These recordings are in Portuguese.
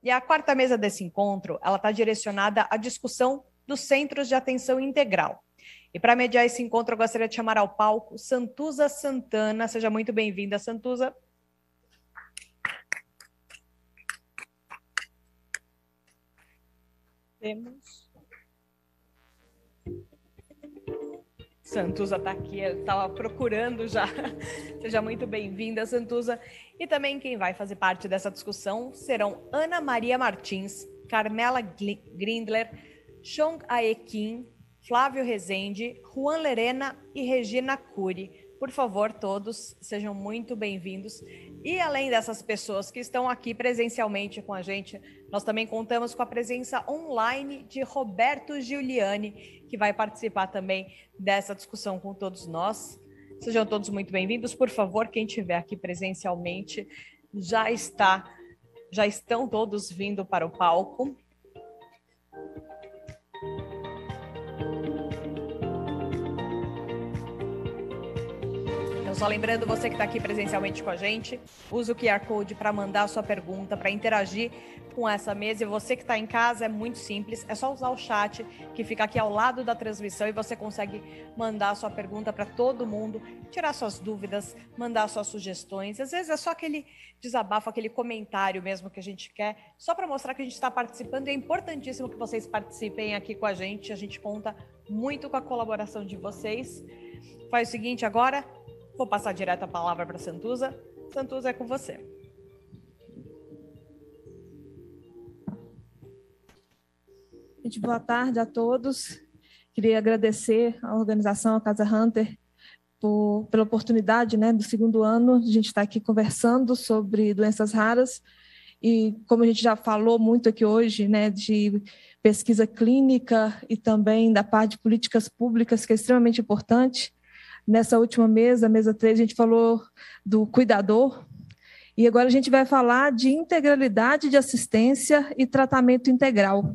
E a quarta mesa desse encontro, ela está direcionada à discussão dos Centros de Atenção Integral. E para mediar esse encontro, eu gostaria de chamar ao palco Santuza Santana. Seja muito bem-vinda, Santuza. Temos... Santuza está aqui, eu estava procurando já. Seja muito bem-vinda, Santuza. E também quem vai fazer parte dessa discussão serão Ana Maria Martins, Carmela Grindler, Chong Ae Kim, Flávio Rezende, Juan Lerena e Regina Cury. Por favor, todos sejam muito bem-vindos. E além dessas pessoas que estão aqui presencialmente com a gente, nós também contamos com a presença online de Roberto Giuliani, que vai participar também dessa discussão com todos nós. Sejam todos muito bem-vindos. Por favor, quem estiver aqui presencialmente, já estão todos vindo para o palco. Então, só lembrando, você que está aqui presencialmente com a gente, usa o QR Code para mandar a sua pergunta, para interagir com essa mesa. E você que está em casa, é muito simples, é só usar o chat que fica aqui ao lado da transmissão e você consegue mandar a sua pergunta para todo mundo, tirar suas dúvidas, mandar suas sugestões. Às vezes é só aquele desabafo, aquele comentário mesmo que a gente quer, só para mostrar que a gente está participando. E é importantíssimo que vocês participem aqui com a gente conta muito com a colaboração de vocês. Faz o seguinte agora... Vou passar direto a palavra para a Santuza. Santuza, é com você. Gente, boa tarde a todos. Queria agradecer à organização, a Casa Hunter, pela oportunidade, do segundo ano. A gente está aqui conversando sobre doenças raras. E como a gente já falou muito aqui hoje, de pesquisa clínica e também da parte de políticas públicas, que é extremamente importante. Nessa última mesa, mesa 3, a gente falou do cuidador, e agora a gente vai falar de integralidade de assistência e tratamento integral.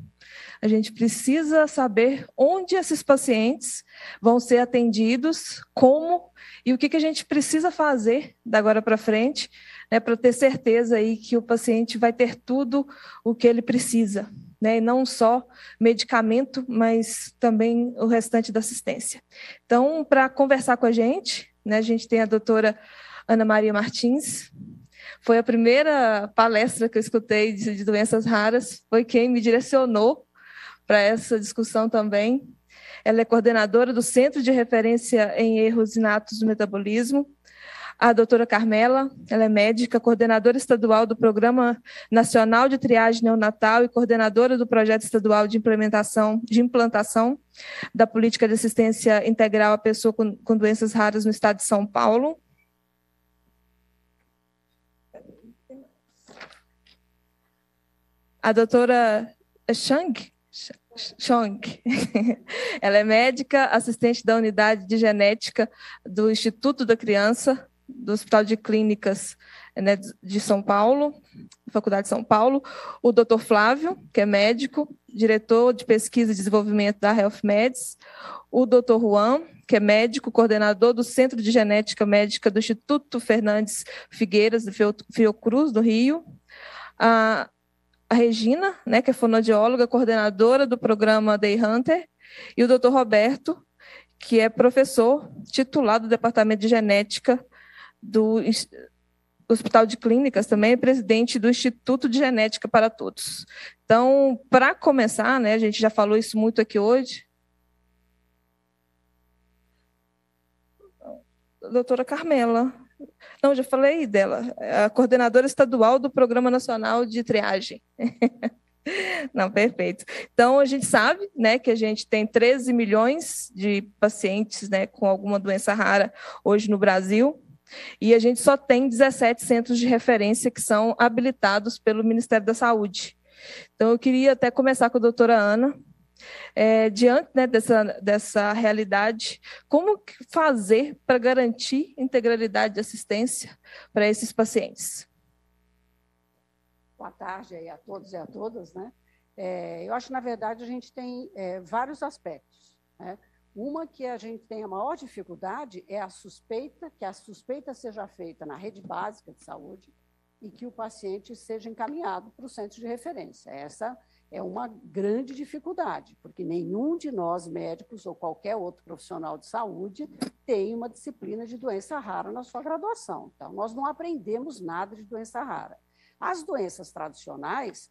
A gente precisa saber onde esses pacientes vão ser atendidos, como, e o que a gente precisa fazer da agora para frente, para ter certeza aí que o paciente vai ter tudo o que ele precisa. E não só medicamento, mas também o restante da assistência. Então, para conversar com a gente tem a doutora Ana Maria Martins. Foi a primeira palestra que eu escutei de doenças raras, foi quem me direcionou para essa discussão também. Ela é coordenadora do Centro de Referência em Erros Inatos do Metabolismo. A doutora Carmela, ela é médica, coordenadora estadual do Programa Nacional de Triagem Neonatal e coordenadora do Projeto Estadual de Implantação da Política de Assistência Integral à Pessoa com Doenças Raras no Estado de São Paulo. A doutora Chong, ela é médica, assistente da Unidade de Genética do Instituto da Criança, do Hospital de Clínicas de São Paulo, Faculdade de São Paulo, o doutor Flávio, que é médico, diretor de pesquisa e desenvolvimento da Health Meds, o doutor Juan, que é médico, coordenador do Centro de Genética Médica do Instituto Fernandes Figueiras, de Fiocruz, do Rio, a Regina, que é fonoaudióloga, coordenadora do programa Day Hunter, e o doutor Roberto, que é professor titular do Departamento de Genética do Hospital de Clínicas, também é presidente do Instituto de Genética para Todos. Então, para começar, a gente já falou isso muito aqui hoje. A doutora Carmela. Não, já falei dela. É a coordenadora estadual do Programa Nacional de Triagem. Não, perfeito. Então, a gente sabe que a gente tem 13 milhões de pacientes com alguma doença rara hoje no Brasil, e a gente só tem 17 centros de referência que são habilitados pelo Ministério da Saúde. Então, eu queria até começar com a doutora Ana. Diante dessa realidade, como fazer para garantir integralidade de assistência para esses pacientes? Boa tarde aí a todos e a todas. Eu acho que, na verdade, a gente tem vários aspectos. Uma que a gente tem a maior dificuldade é a suspeita, que a suspeita seja feita na rede básica de saúde, e que o paciente seja encaminhado para o centro de referência. Essa é uma grande dificuldade, porque nenhum de nós, médicos ou qualquer outro profissional de saúde, tem uma disciplina de doença rara na sua graduação. Então, nós não aprendemos nada de doença rara. As doenças tradicionais,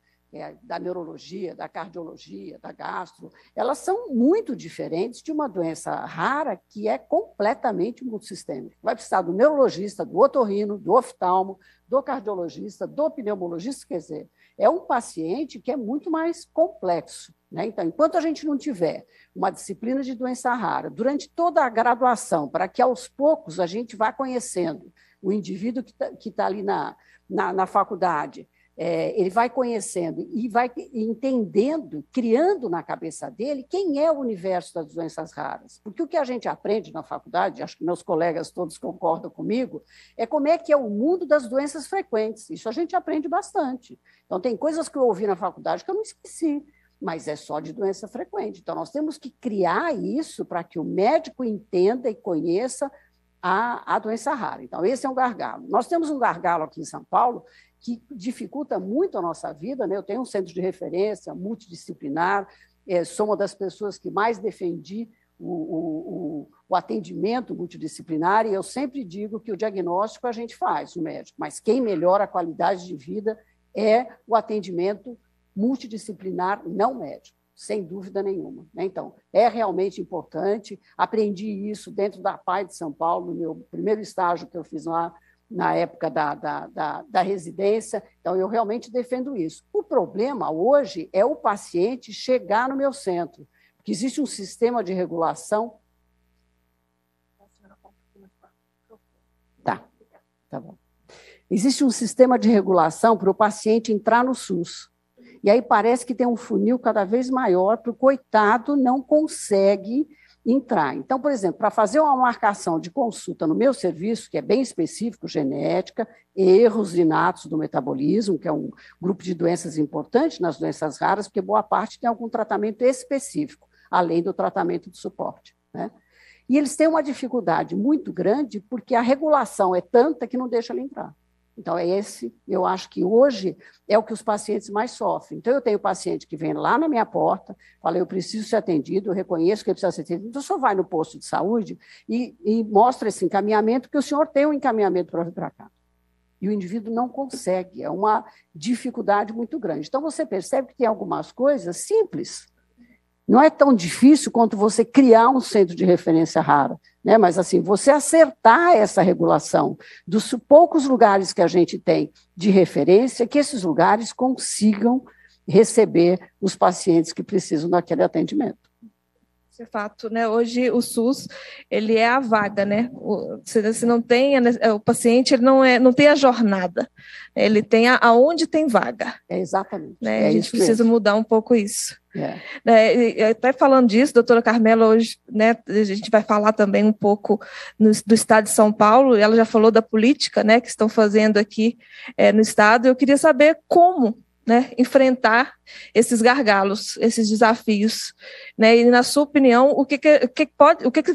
da neurologia, da cardiologia, da gastro, elas são muito diferentes de uma doença rara que é completamente multissistêmica. Vai precisar do neurologista, do otorrino, do oftalmo, do cardiologista, do pneumologista, quer dizer, é um paciente que é muito mais complexo, né? Então, enquanto a gente não tiver uma disciplina de doença rara durante toda a graduação, para que aos poucos a gente vá conhecendo o indivíduo que está ali na faculdade, ele vai conhecendo e vai entendendo, criando na cabeça dele quem é o universo das doenças raras. Porque o que a gente aprende na faculdade, acho que meus colegas todos concordam comigo, é como é que é o mundo das doenças frequentes. Isso a gente aprende bastante. Então, tem coisas que eu ouvi na faculdade que eu não esqueci, mas é só de doença frequente. Então, nós temos que criar isso para que o médico entenda e conheça a doença rara. Então, esse é um gargalo. Nós temos um gargalo aqui em São Paulo que dificulta muito a nossa vida, né? Eu tenho um centro de referência multidisciplinar, sou uma das pessoas que mais defendi o atendimento multidisciplinar, e eu sempre digo que o diagnóstico a gente faz, o médico, mas quem melhora a qualidade de vida é o atendimento multidisciplinar não médico, sem dúvida nenhuma, né? Então, é realmente importante, aprendi isso dentro da PAI de São Paulo, no meu primeiro estágio que eu fiz lá, na época da residência, então eu realmente defendo isso. O problema hoje é o paciente chegar no meu centro, porque existe um sistema de regulação. Tá bom. Existe um sistema de regulação para o paciente entrar no SUS. E aí parece que tem um funil cada vez maior, para o coitado não consegue entrar. Então, por exemplo, para fazer uma marcação de consulta no meu serviço, que é bem específico, genética, erros inatos do metabolismo, que é um grupo de doenças importante nas doenças raras, porque boa parte tem algum tratamento específico, além do tratamento de suporte, né? E eles têm uma dificuldade muito grande, porque a regulação é tanta que não deixa ele entrar. Então, eu acho que hoje é o que os pacientes mais sofrem. Então, eu tenho paciente que vem lá na minha porta, fala, eu preciso ser atendido, eu reconheço que ele precisa ser atendido. Então, o senhor vai no posto de saúde e mostra esse encaminhamento, que o senhor tem um encaminhamento para vir para cá. E o indivíduo não consegue, é uma dificuldade muito grande. Então, você percebe que tem algumas coisas simples. Não é tão difícil quanto você criar um centro de referência rara, né? Mas, assim, você acertar essa regulação dos poucos lugares que a gente tem de referência, que esses lugares consigam receber os pacientes que precisam daquele atendimento. Esse é fato, né? Hoje o SUS, ele é a vaga, né? Se não tem o paciente, ele não tem a jornada, ele tem aonde tem vaga. Exatamente. Né? A gente precisa mudar um pouco isso. Até falando disso, doutora Carmela, hoje, né, a gente vai falar também um pouco do estado de São Paulo, ela já falou da política, né, que estão fazendo aqui no estado. Eu queria saber como, né, enfrentar esses gargalos, esses desafios, né? E, na sua opinião, o que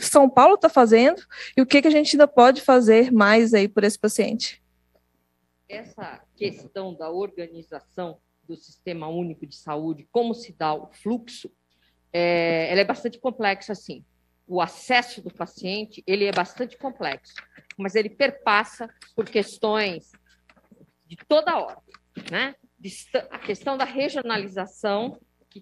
São Paulo está fazendo e o que a gente ainda pode fazer mais aí por esse paciente? Essa questão da organização do Sistema Único de Saúde, como se dá o fluxo, ela é bastante complexa, assim. O acesso do paciente, ele é bastante complexo, mas ele perpassa por questões de toda a ordem, né? A questão da regionalização, que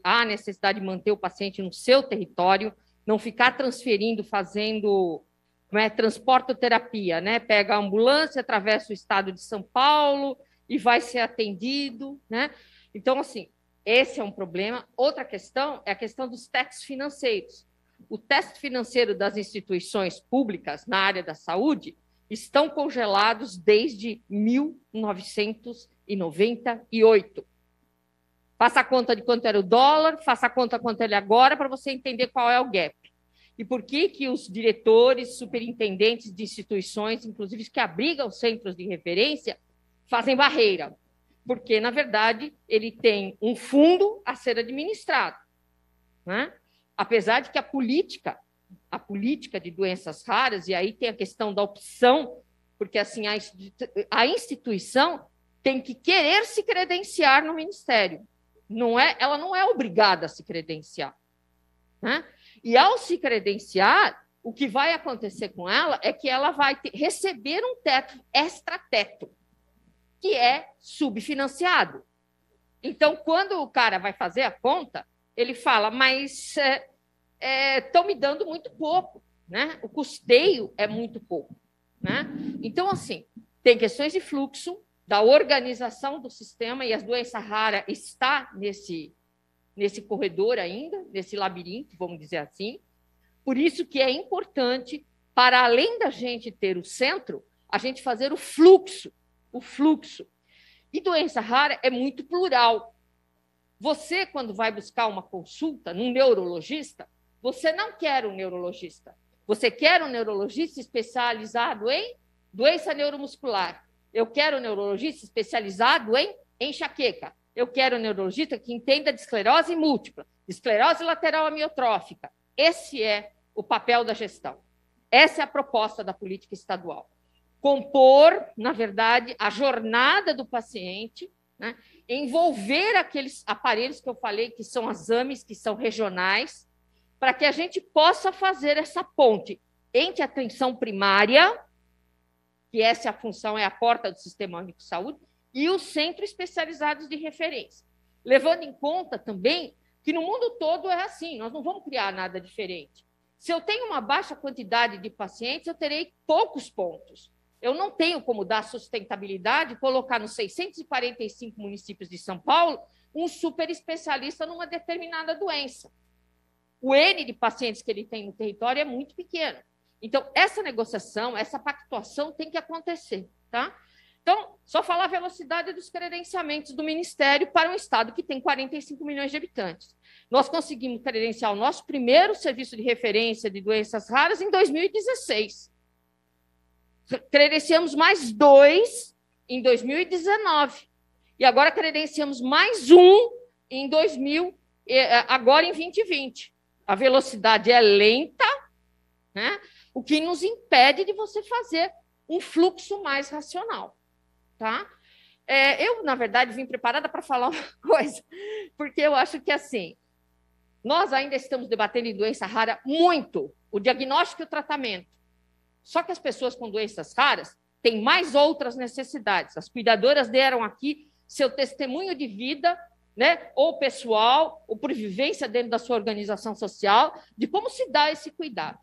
há a necessidade de manter o paciente no seu território, não ficar transferindo, fazendo transportoterapia, né? Pega a ambulância, atravessa o estado de São Paulo e vai ser atendido, né? Então, assim, esse é um problema. Outra questão é a questão dos testes financeiros. O teste financeiro das instituições públicas na área da saúde estão congelados desde 1998. Faça a conta de quanto era o dólar, faça a conta quanto ele é agora, para você entender qual é o gap. E por que os diretores, superintendentes de instituições, inclusive que abrigam centros de referência, fazem barreira? Porque, na verdade, ele tem um fundo a ser administrado, né? Apesar de que a política de doenças raras, e aí tem a questão da opção porque assim a instituição tem que querer se credenciar no Ministério. Ela não é obrigada a se credenciar, né? E ao se credenciar, o que vai acontecer com ela é que ela vai receber um teto, extrateto, que é subfinanciado. Então, quando o cara vai fazer a conta, ele fala, mas estão me dando muito pouco, né? O custeio é muito pouco, né? Então, assim, tem questões de fluxo, da organização do sistema, e as doenças raras está nesse corredor ainda, nesse labirinto, vamos dizer assim. Por isso que é importante, para além da gente ter o centro, a gente fazer o fluxo. E doença rara é muito plural. Você, quando vai buscar uma consulta num neurologista, você não quer um neurologista. Você quer um neurologista especializado em doença neuromuscular. Eu quero um neurologista especializado em enxaqueca. Eu quero um neurologista que entenda de esclerose múltipla, esclerose lateral amiotrófica. Esse é o papel da gestão. Essa é a proposta da política estadual. Compor, na verdade, a jornada do paciente, né? Envolver aqueles aparelhos que eu falei, que são as AMEs, que são regionais, para que a gente possa fazer essa ponte entre a atenção primária, que essa função é a porta do Sistema Único de Saúde, e os centros especializados de referência. Levando em conta também que no mundo todo é assim, nós não vamos criar nada diferente. Se eu tenho uma baixa quantidade de pacientes, eu terei poucos pontos. Eu não tenho como dar sustentabilidade, colocar nos 645 municípios de São Paulo um super especialista numa determinada doença. O N de pacientes que ele tem no território é muito pequeno. Então, essa negociação, essa pactuação tem que acontecer, tá? Então, só falar a velocidade dos credenciamentos do Ministério para um estado que tem 45 milhões de habitantes. Nós conseguimos credenciar o nosso primeiro serviço de referência de doenças raras em 2016. Credenciamos mais 2 em 2019. E agora credenciamos mais 1 em agora em 2020. A velocidade é lenta, né? O que nos impede de você fazer um fluxo mais racional. Tá? Eu, na verdade, vim preparada para falar uma coisa, porque eu acho que, assim, nós ainda estamos debatendo em doença rara muito o diagnóstico e o tratamento. Só que as pessoas com doenças raras têm mais outras necessidades. As cuidadoras deram aqui seu testemunho de vida, né, ou pessoal, ou por vivência dentro da sua organização social, de como se dá esse cuidado.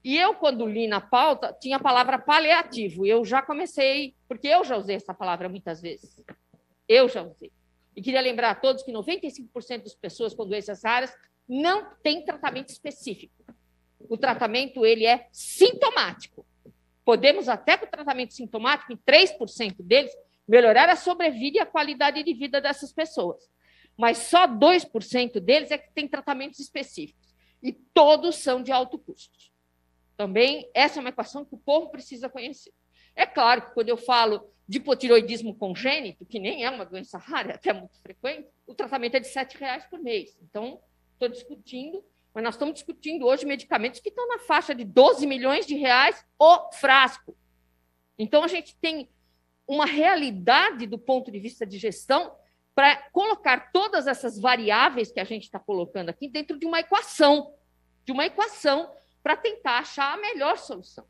E eu, quando li na pauta, tinha a palavra paliativo. E eu já comecei, porque eu já usei essa palavra muitas vezes. Eu já usei. E queria lembrar a todos que 95% das pessoas com doenças raras não têm tratamento específico. O tratamento ele é sintomático. Podemos até com o tratamento sintomático, em 3% deles, melhorar a sobrevida e a qualidade de vida dessas pessoas. Mas só 2% deles é que tem tratamentos específicos. E todos são de alto custo. Também, essa é uma equação que o povo precisa conhecer. É claro que quando eu falo de hipotireoidismo congênito, que nem é uma doença rara, é até muito frequente, o tratamento é de R$ 7,00 por mês. Então, estou discutindo, mas nós estamos discutindo hoje medicamentos que estão na faixa de 12 milhões de reais o frasco. Então, a gente tem uma realidade do ponto de vista de gestão para colocar todas essas variáveis que a gente está colocando aqui dentro de uma equação para tentar achar a melhor solução,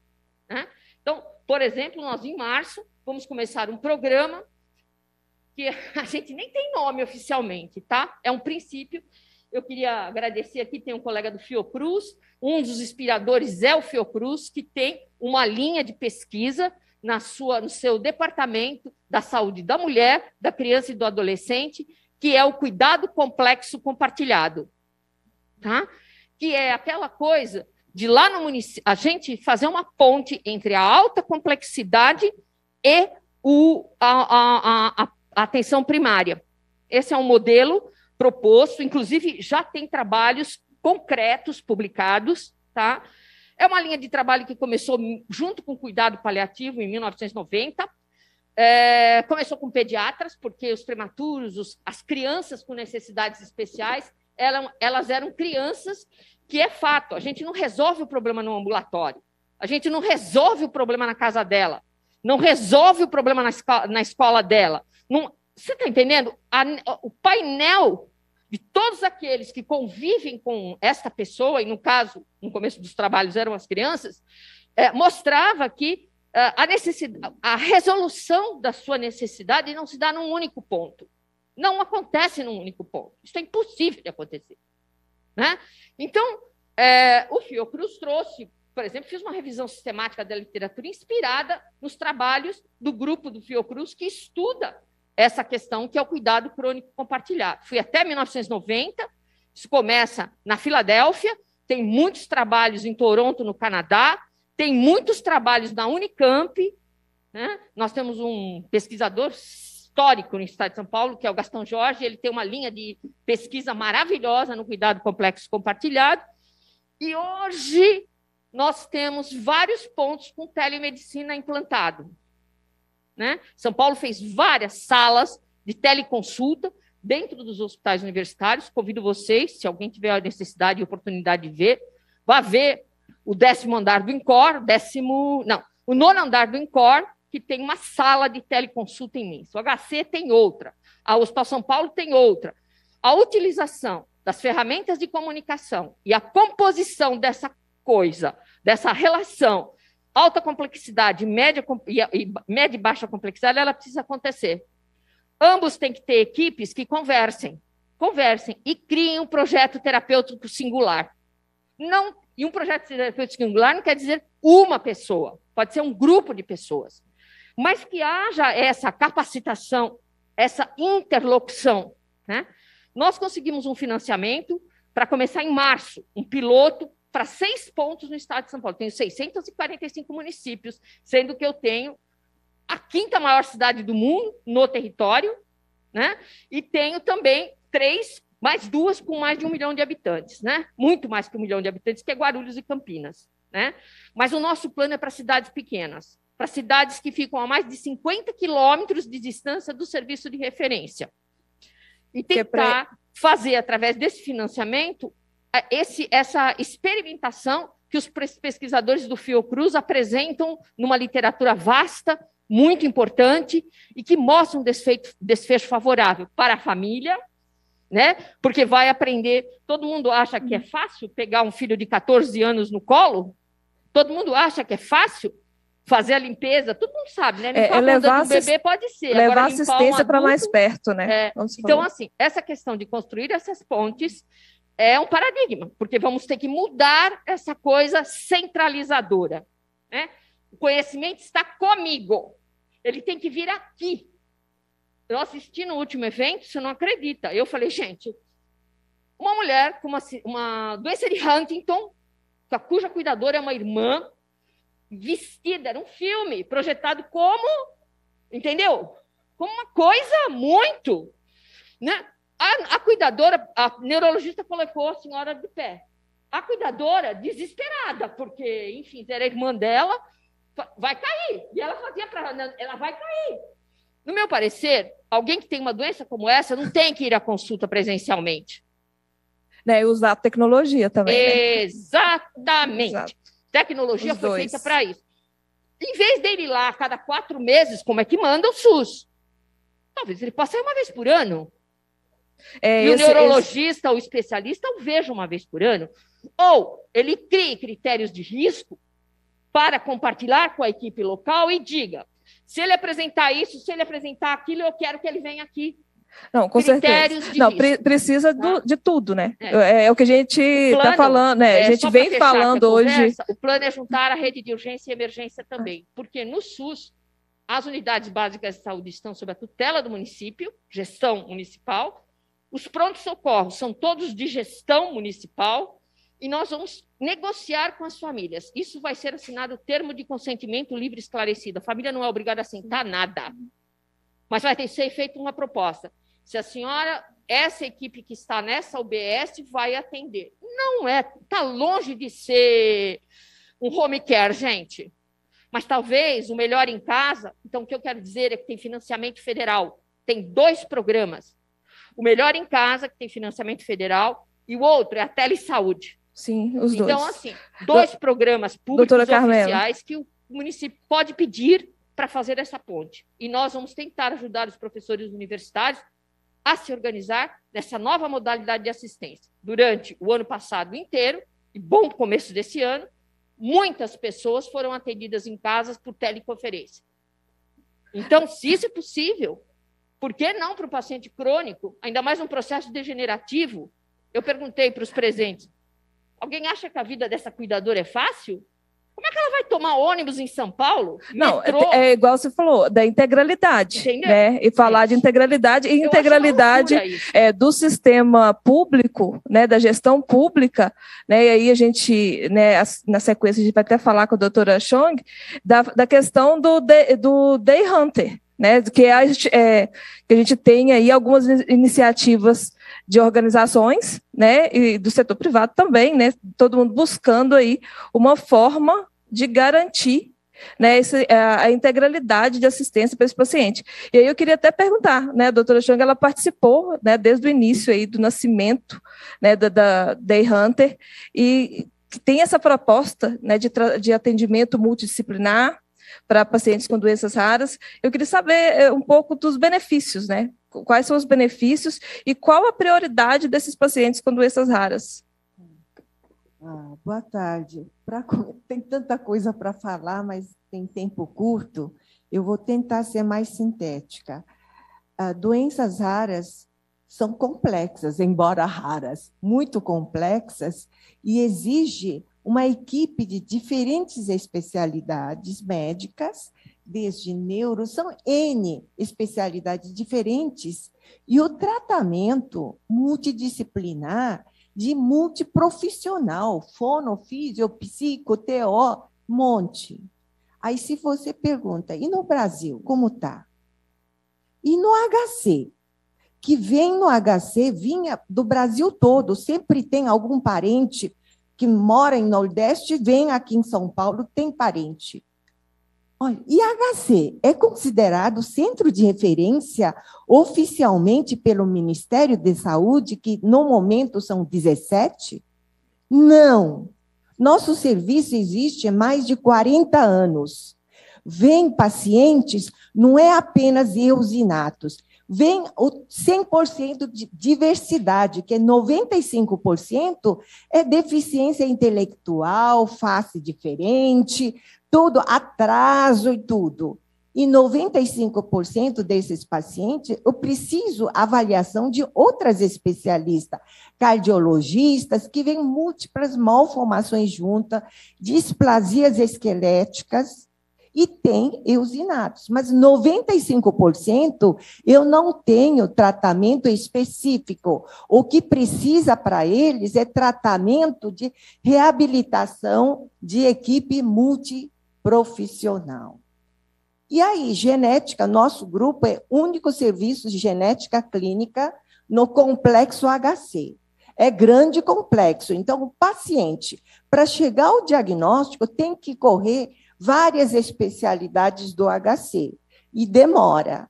né? Então, por exemplo, nós em março vamos começar um programa que a gente nem tem nome oficialmente, tá? É um princípio. Eu queria agradecer aqui, tem um colega do Fiocruz, um dos inspiradores é o Fiocruz, que tem uma linha de pesquisa no seu departamento da saúde da mulher, da criança e do adolescente, que é o cuidado complexo compartilhado, tá? Que é aquela coisa de lá no município, a gente fazer uma ponte entre a alta complexidade e a atenção primária. Esse é um modelo proposto, inclusive já tem trabalhos concretos publicados, tá? É uma linha de trabalho que começou junto com o cuidado paliativo em 1990, começou com pediatras, porque os prematuros, as crianças com necessidades especiais, elas eram crianças que é fato, a gente não resolve o problema no ambulatório, a gente não resolve o problema na casa dela. não resolve o problema na escola dela. Não, você está entendendo? O painel de todos aqueles que convivem com esta pessoa, e no caso, no começo dos trabalhos eram as crianças, mostrava que a resolução da sua necessidade não se dá num único ponto. Não acontece num único ponto. Isso é impossível de acontecer. Né? Então, o Fiocruz trouxe, por exemplo, fiz uma revisão sistemática da literatura inspirada nos trabalhos do grupo do Fiocruz que estuda essa questão que é o cuidado crônico compartilhado. Fui até 1990, isso começa na Filadélfia, tem muitos trabalhos em Toronto, no Canadá, tem muitos trabalhos na Unicamp, né? Nós temos um pesquisador histórico no estado de São Paulo, que é o Gastão Jorge, ele tem uma linha de pesquisa maravilhosa no cuidado complexo compartilhado, e hoje nós temos vários pontos com telemedicina implantado. Né? São Paulo fez várias salas de teleconsulta dentro dos hospitais universitários, convido vocês, se alguém tiver a necessidade e oportunidade de ver, vá ver o 10º andar do INCOR, o 9º andar do INCOR, que tem uma sala de teleconsulta imensa. O HC tem outra, a Hospital São Paulo tem outra. A utilização das ferramentas de comunicação e a composição dessa coisa, dessa relação alta complexidade, média e baixa complexidade, ela precisa acontecer. Ambos têm que ter equipes que conversem e criem um projeto terapêutico singular. E um projeto terapêutico singular não quer dizer uma pessoa, pode ser um grupo de pessoas, mas que haja essa capacitação, essa interlocução. Né? Nós conseguimos um financiamento para começar em março, um piloto para 6 pontos no estado de São Paulo. Tenho 645 municípios, sendo que eu tenho a 5ª maior cidade do mundo no território, né? E tenho também 3, mais 2 com mais de 1 milhão de habitantes, né? Muito mais que 1 milhão de habitantes, que é Guarulhos e Campinas. Né? Mas o nosso plano é para cidades pequenas, para cidades que ficam a mais de 50 quilômetros de distância do serviço de referência. E tentar fazer, através desse financiamento, essa experimentação que os pesquisadores do Fiocruz apresentam numa literatura vasta, muito importante, e que mostra um desfecho favorável para a família, né? Porque vai aprender... Todo mundo acha que é fácil pegar um filho de 14 anos no colo? Todo mundo acha que é fácil fazer a limpeza? Todo mundo sabe, né? Limpar a bunda do bebê pode ser. Levar agora, assistência para mais perto, né? Então, assim, essa questão de construir essas pontes é um paradigma, porque vamos ter que mudar essa coisa centralizadora. Né? O conhecimento está comigo, ele tem que vir aqui. Eu assisti no último evento, você não acredita. Eu falei, gente, uma mulher com uma doença de Huntington, cuja cuidadora é uma irmã, vestida, era um filme, projetado como, entendeu? Como uma coisa muito... Né? A cuidadora, a neurologista colocou a senhora de pé. A cuidadora, desesperada, porque, enfim, era a irmã dela, vai cair. E ela fazia para ela vai cair. No meu parecer, alguém que tem uma doença como essa não tem que ir à consulta presencialmente. Né, e usar a tecnologia também. Exatamente. Exato. Tecnologia foi feita para isso. Em vez dele ir lá a cada 4 meses, como é que manda o SUS? Talvez ele possa ir uma vez por ano. E o neurologista ou especialista o veja uma vez por ano. Ou ele crie critérios de risco para compartilhar com a equipe local e diga, se ele apresentar isso, se ele apresentar aquilo, eu quero que ele venha aqui. Não, com certeza. Não, precisa de tudo, né? É o que a gente está falando, né? A gente vem falando hoje. O plano é juntar a rede de urgência e emergência também, porque no SUS, as unidades básicas de saúde estão sob a tutela do município, gestão municipal, os prontos-socorros são todos de gestão municipal, e nós vamos negociar com as famílias. Isso vai ser assinado termo de consentimento livre e esclarecido. A família não é obrigada a aceitar nada, mas vai ter que ser feita uma proposta. Se a senhora, essa equipe que está nessa UBS vai atender. Não é, está longe de ser um home care, gente. Mas talvez o Melhor em Casa, então o que eu quero dizer é que tem financiamento federal, tem 2 programas. O Melhor em Casa, que tem financiamento federal, e o outro é a Telesaúde. Sim, os 2. Então, assim, 2 programas públicos oficiais que o município pode pedir para fazer essa ponte. E nós vamos tentar ajudar os professores universitários a se organizar nessa nova modalidade de assistência. Durante o ano passado inteiro, e bom começo desse ano, muitas pessoas foram atendidas em casas por teleconferência. Então, se isso é possível, por que não para o paciente crônico, ainda mais um processo degenerativo? Eu perguntei para os presentes, alguém acha que a vida dessa cuidadora é fácil? Como é que ela vai tomar ônibus em São Paulo? Não, metrô? é igual você falou, da integralidade. Entendeu? Né? E falar de integralidade, e integralidade do sistema público, né, da gestão pública, né, e aí a gente, né, na sequência, a gente vai até falar com a doutora Chong, da questão do Day Hunter, né, que a gente tem aí algumas iniciativas de organizações, né, e do setor privado também, né, todo mundo buscando aí uma forma de garantir, né, a integralidade de assistência para esse paciente. E aí eu queria até perguntar, né, a doutora Chong, ela participou, né, desde o início aí do nascimento, né, da Day Hunter, e tem essa proposta, né, de atendimento multidisciplinar para pacientes com doenças raras. Eu queria saber um pouco dos benefícios, né? Quais são os benefícios e qual a prioridade desses pacientes com doenças raras? Boa tarde. Tem tanta coisa para falar, mas tem tempo curto. Eu vou tentar ser mais sintética. Doenças raras são complexas, embora raras, muito complexas, e exige uma equipe de diferentes especialidades médicas, desde neuro, são N especialidades diferentes, e o tratamento multidisciplinar de multiprofissional, fono, físio, psico, TO, monte. Aí, se você pergunta, e no Brasil, como está? E no HC? Que vem no HC, vinha do Brasil todo, sempre tem algum parente que mora em Nordeste, vem aqui em São Paulo, tem parente. Olha, e HC é considerado centro de referência oficialmente pelo Ministério da Saúde, que no momento são 17? Não. Nosso serviço existe há mais de 40 anos. Vêm pacientes, não é apenas eusinatos, vem o 100% de diversidade, que é 95% é deficiência intelectual, face diferente, tudo, atraso e tudo. E 95% desses pacientes, eu preciso avaliação de outras especialistas, cardiologistas, que vêm múltiplas malformações juntas, displasias esqueléticas, e tem eusinatos, mas 95% eu não tenho tratamento específico. O que precisa para eles é tratamento de reabilitação de equipe multiprofissional. E aí, genética, nosso grupo é o único serviço de genética clínica no complexo HC. É grande e complexo, então o paciente, para chegar ao diagnóstico, tem que correr várias especialidades do HC, e demora.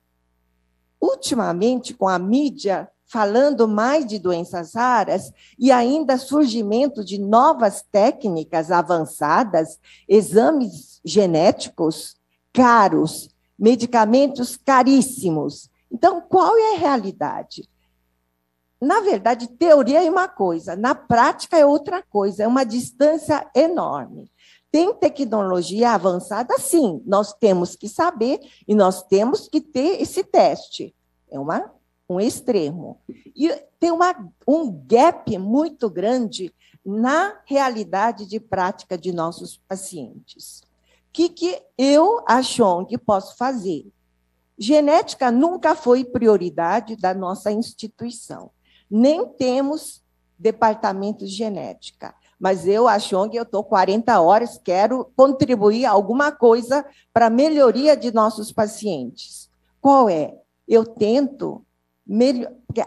Ultimamente, com a mídia falando mais de doenças raras e ainda surgimento de novas técnicas avançadas, exames genéticos caros, medicamentos caríssimos. Então, qual é a realidade? Na verdade, teoria é uma coisa, na prática é outra coisa, é uma distância enorme. Tem tecnologia avançada? Sim, nós temos que saber e nós temos que ter esse teste. É um extremo. E tem um gap muito grande na realidade de prática de nossos pacientes. O que eu, a Chong, posso fazer? Genética nunca foi prioridade da nossa instituição. Nem temos departamento de genética. Mas eu, a Chong, eu estou 40 horas, quero contribuir alguma coisa para a melhoria de nossos pacientes. Qual é? Eu tento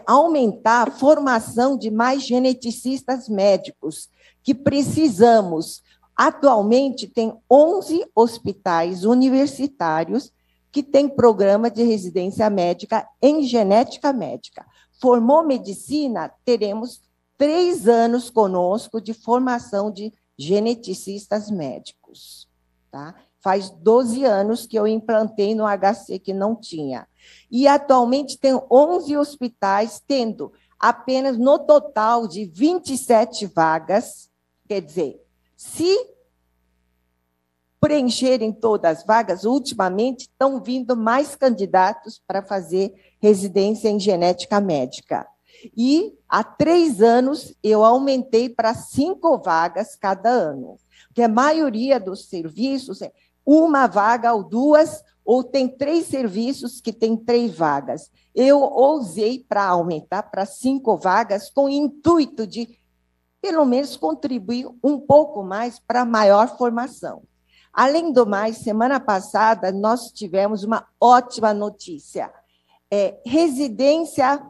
aumentar a formação de mais geneticistas médicos, que precisamos. Atualmente, tem 11 hospitais universitários que têm programa de residência médica em genética médica. Formou medicina, teremos 3 anos conosco de formação de geneticistas médicos. Tá? Faz 12 anos que eu implantei no HC que não tinha. E, atualmente, tem 11 hospitais tendo apenas no total de 27 vagas. Quer dizer, se preencherem todas as vagas, ultimamente estão vindo mais candidatos para fazer residência em genética médica. E, há 3 anos, eu aumentei para 5 vagas cada ano, porque a maioria dos serviços é 1 vaga ou 2, ou tem 3 serviços que têm 3 vagas. Eu ousei para aumentar para 5 vagas, com o intuito de, pelo menos, contribuir um pouco mais para a maior formação. Além do mais, semana passada, nós tivemos uma ótima notícia. Residência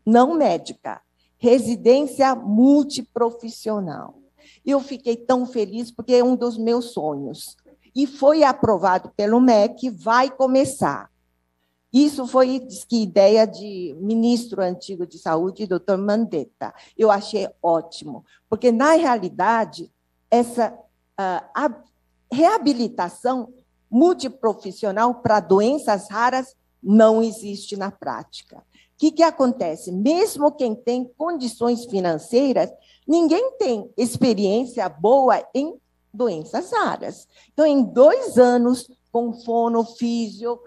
não médica, residência multiprofissional. Eu fiquei tão feliz, porque é um dos meus sonhos. E foi aprovado pelo MEC, vai começar. Isso foi, diz que, ideia de ministro antigo de saúde, doutor Mandetta. Eu achei ótimo, porque, na realidade, essa a reabilitação multiprofissional para doenças raras não existe na prática. O que acontece? Mesmo quem tem condições financeiras, ninguém tem experiência boa em doenças raras. Então, em 2 anos, com fono, físio,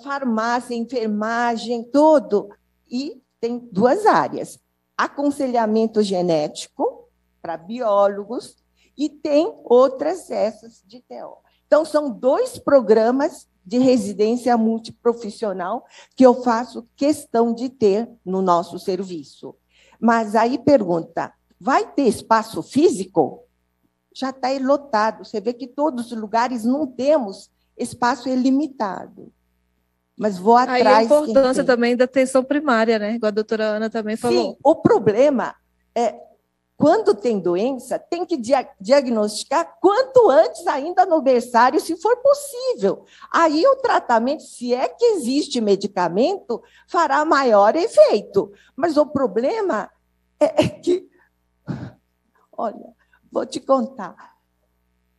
farmácia, enfermagem, tudo, e tem 2 áreas. Aconselhamento genético para biólogos e tem outras essas de TO. Então, são 2 programas de residência multiprofissional que eu faço questão de ter no nosso serviço. Mas aí pergunta, vai ter espaço físico? Já está lotado. Você vê que todos os lugares não temos espaço ilimitado. Mas vou atrás. Aí a importância também da atenção primária, né? Igual a doutora Ana também falou. Sim, o problema é, quando tem doença, tem que diagnosticar quanto antes ainda no berçário, se for possível. Aí o tratamento, se é que existe medicamento, fará maior efeito. Mas o problema é que... Olha, vou te contar.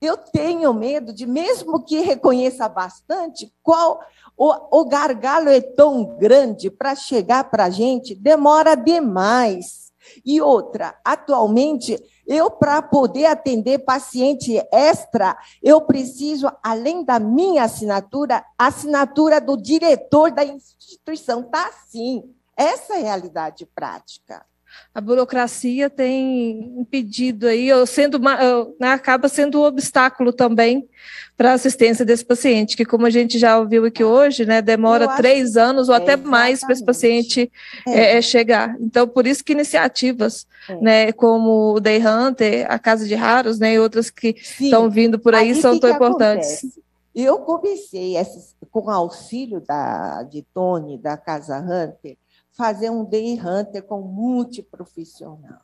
Eu tenho medo de, mesmo que reconheça bastante, o gargalo é tão grande para chegar para a gente, demora demais. E outra, atualmente, para poder atender paciente extra, eu preciso, além da minha assinatura, a assinatura do diretor da instituição. Está assim. Essa é a realidade prática. A burocracia tem impedido aí, acaba sendo um obstáculo também para a assistência desse paciente, que, como a gente já ouviu aqui hoje, né, demora 3 anos ou até mais para esse paciente chegar. Então, por isso que iniciativas, né, como o Day Hunter, a Casa de Raros, né, e outras que estão vindo por aí são tão importantes. Acontece? Eu comecei, com o auxílio de Tony, da Casa Hunter, fazer um Day Hunter com multiprofissional.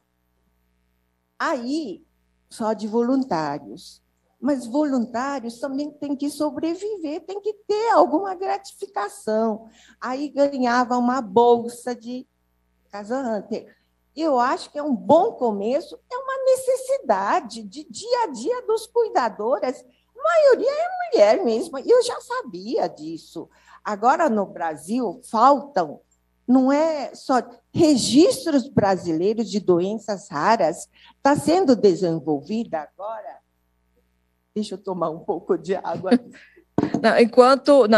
Aí, só de voluntários. Mas voluntários também têm que sobreviver, tem que ter alguma gratificação. Aí ganhava uma bolsa de Casa Hunter. Eu acho que é um bom começo, é uma necessidade de dia a dia dos cuidadoras. A maioria é mulher mesmo, eu já sabia disso. Agora, no Brasil, faltam, não é só registros brasileiros de doenças raras, está sendo desenvolvida agora. Deixa eu tomar um pouco de água.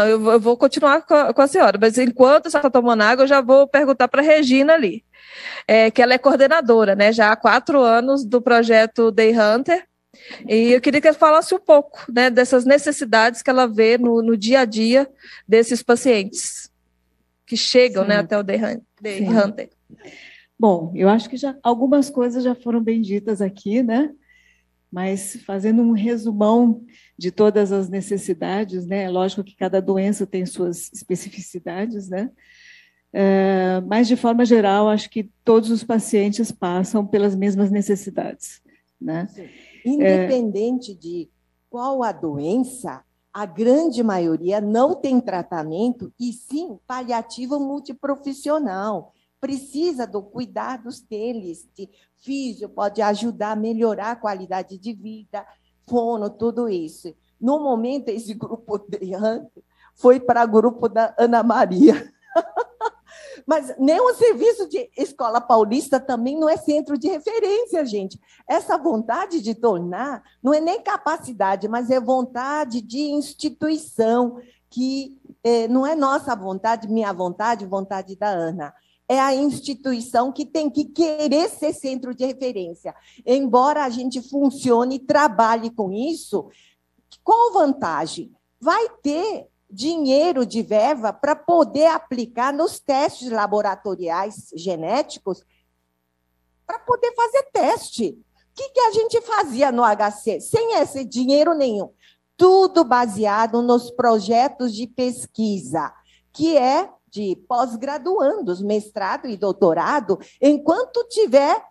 Eu vou continuar com a senhora, mas enquanto a senhora está tomando água, eu já vou perguntar para a Regina ali, que ela é coordenadora, né, já há 4 anos do projeto Day Hunter, e eu queria que ela falasse um pouco, né, dessas necessidades que ela vê no dia a dia desses pacientes que chegam, né, até o Day Hunter. Bom, eu acho que algumas coisas já foram bem ditas aqui, né? Mas fazendo um resumão de todas as necessidades, né? Lógico que cada doença tem suas especificidades, né? Mas, de forma geral, acho que todos os pacientes passam pelas mesmas necessidades, né? Independente de qual a doença, a grande maioria não tem tratamento, e sim paliativo multiprofissional. Precisa do cuidados deles, de físio, pode ajudar a melhorar a qualidade de vida, fono, tudo isso. No momento, esse grupo de Hunter foi para o grupo da Ana Maria. Mas nem o serviço de escola paulista também não é centro de referência, gente. Essa vontade de tornar não é nem capacidade, mas é vontade de instituição, que não é nossa vontade, minha vontade, vontade da Ana. É a instituição que tem que querer ser centro de referência. Embora a gente funcione e trabalhe com isso, qual vantagem? Vai ter dinheiro de verba para poder aplicar nos testes laboratoriais genéticos, para poder fazer teste. O que a gente fazia no HC? Sem esse dinheiro nenhum. Tudo baseado nos projetos de pesquisa, que é de pós-graduandos, mestrado e doutorado, enquanto tiver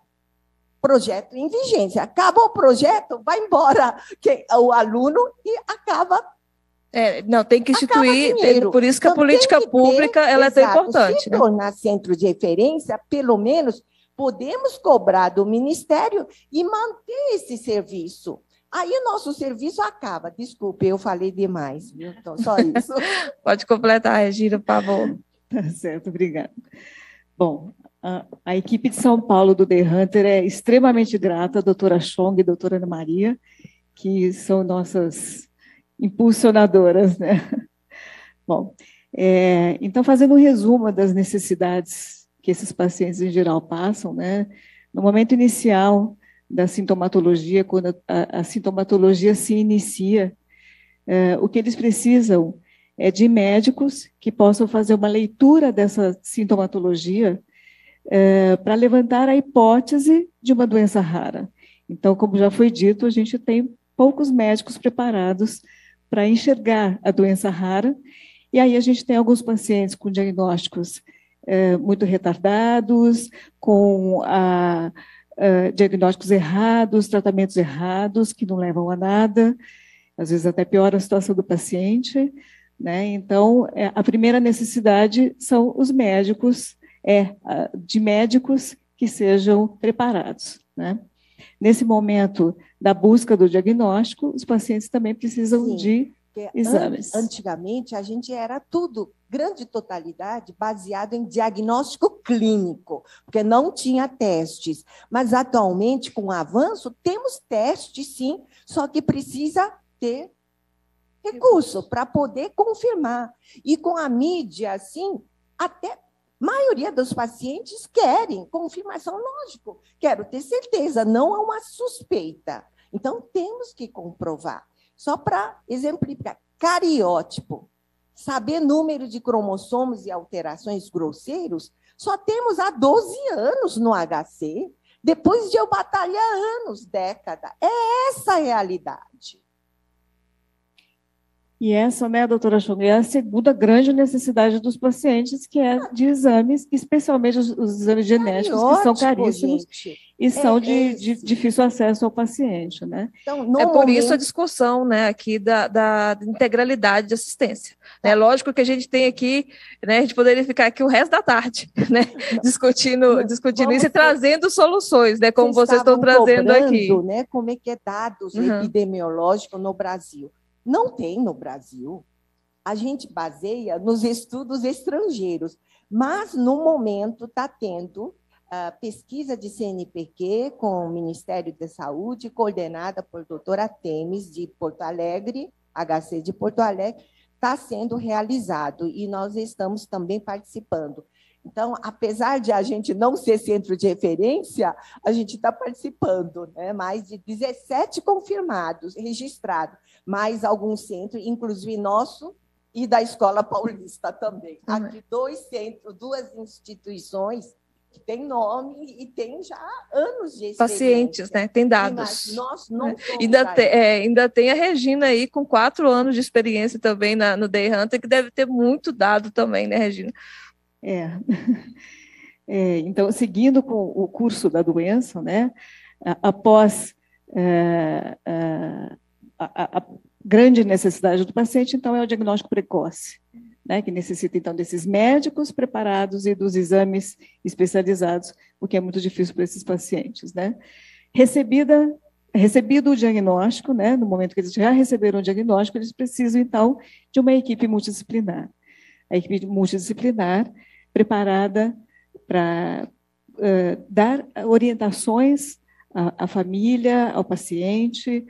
projeto em vigência. Acaba o projeto, vai embora o aluno e acaba. Não, tem que instituir, por isso que a política pública ela é tão importante. Se tornar centro de referência, pelo menos, podemos cobrar do Ministério e manter esse serviço. Aí o nosso serviço acaba. Desculpe, eu falei demais, viu? Então, só isso. Pode completar, Regina, por favor. Tá certo, obrigada. Bom, a equipe de São Paulo do The Hunter é extremamente grata, a doutora Chong e a doutora Ana Maria, que são nossas impulsionadoras, né? Bom, então, fazendo um resumo das necessidades que esses pacientes, em geral, passam, né? No momento inicial da sintomatologia, quando a sintomatologia se inicia, o que eles precisam é de médicos que possam fazer uma leitura dessa sintomatologia para levantar a hipótese de uma doença rara. Então, como já foi dito, a gente tem poucos médicos preparados para enxergar a doença rara, e aí a gente tem alguns pacientes com diagnósticos muito retardados, com diagnósticos errados, tratamentos errados, que não levam a nada, às vezes até piora a situação do paciente, né? Então, a primeira necessidade são os médicos, de médicos que sejam preparados, né? Nesse momento da busca do diagnóstico, os pacientes também precisam de exames. Antigamente, a gente era tudo, grande totalidade, baseado em diagnóstico clínico, porque não tinha testes. Mas, atualmente, com o avanço, temos testes, sim, só que precisa ter recurso para poder confirmar. E com a mídia, assim, até a maioria dos pacientes querem confirmação, lógico. Quero ter certeza, não é uma suspeita. Então, temos que comprovar. Só para exemplificar, cariótipo, saber número de cromossomos e alterações grosseiros, só temos há 12 anos no HC, depois de eu batalhar anos, década. É essa a realidade. E essa, né, doutora Chong, é a segunda grande necessidade dos pacientes, que é de exames, especialmente os exames genéticos, que são caríssimos, gente. E são de difícil acesso ao paciente, né? Então, por isso a discussão, né, aqui da integralidade de assistência. Né? Lógico que a gente tem aqui, né, a gente poderia ficar aqui o resto da tarde, né, discutindo isso e trazendo soluções, né, como vocês estão trazendo aqui. Né, como é que é dados epidemiológicos no Brasil. Não tem no Brasil. A gente baseia nos estudos estrangeiros, mas, no momento, está tendo pesquisa de CNPq com o Ministério da Saúde, coordenada por doutora Temes, de Porto Alegre, HC de Porto Alegre, está sendo realizado, e nós estamos também participando. Então, apesar de a gente não ser centro de referência, a gente está participando, né? Mais de 17 confirmados, registrados, mais alguns centros, inclusive nosso e da Escola Paulista também. Aqui 2 centros, 2 instituições que têm nome e têm já anos de experiência. Pacientes, né? Tem dados. Mas nós não somos ainda tem a Regina aí com 4 anos de experiência também no The Hunter, que deve ter muito dado também, né, Regina? Então, seguindo com o curso da doença, né, após a grande necessidade do paciente, então, é o diagnóstico precoce, né, que necessita, então, desses médicos preparados e dos exames especializados, o que é muito difícil para esses pacientes, né. Recebida recebido o diagnóstico, né, no momento que eles já receberam o diagnóstico, eles precisam, então, de uma equipe multidisciplinar. A equipe multidisciplinar preparada para dar orientações à família, ao paciente,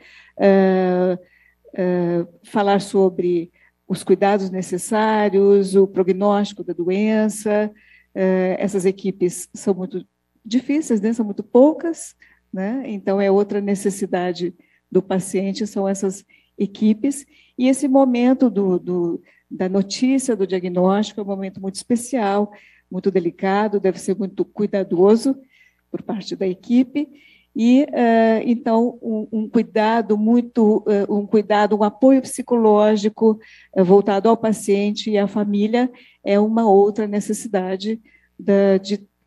falar sobre os cuidados necessários, o prognóstico da doença. Essas equipes são muito difíceis, né? São muito poucas, né? Então, é outra necessidade do paciente, são essas equipes. E esse momento da notícia, do diagnóstico, é um momento muito especial, muito delicado, deve ser muito cuidadoso por parte da equipe. E, então, um cuidado muito, um apoio psicológico voltado ao paciente e à família é uma outra necessidade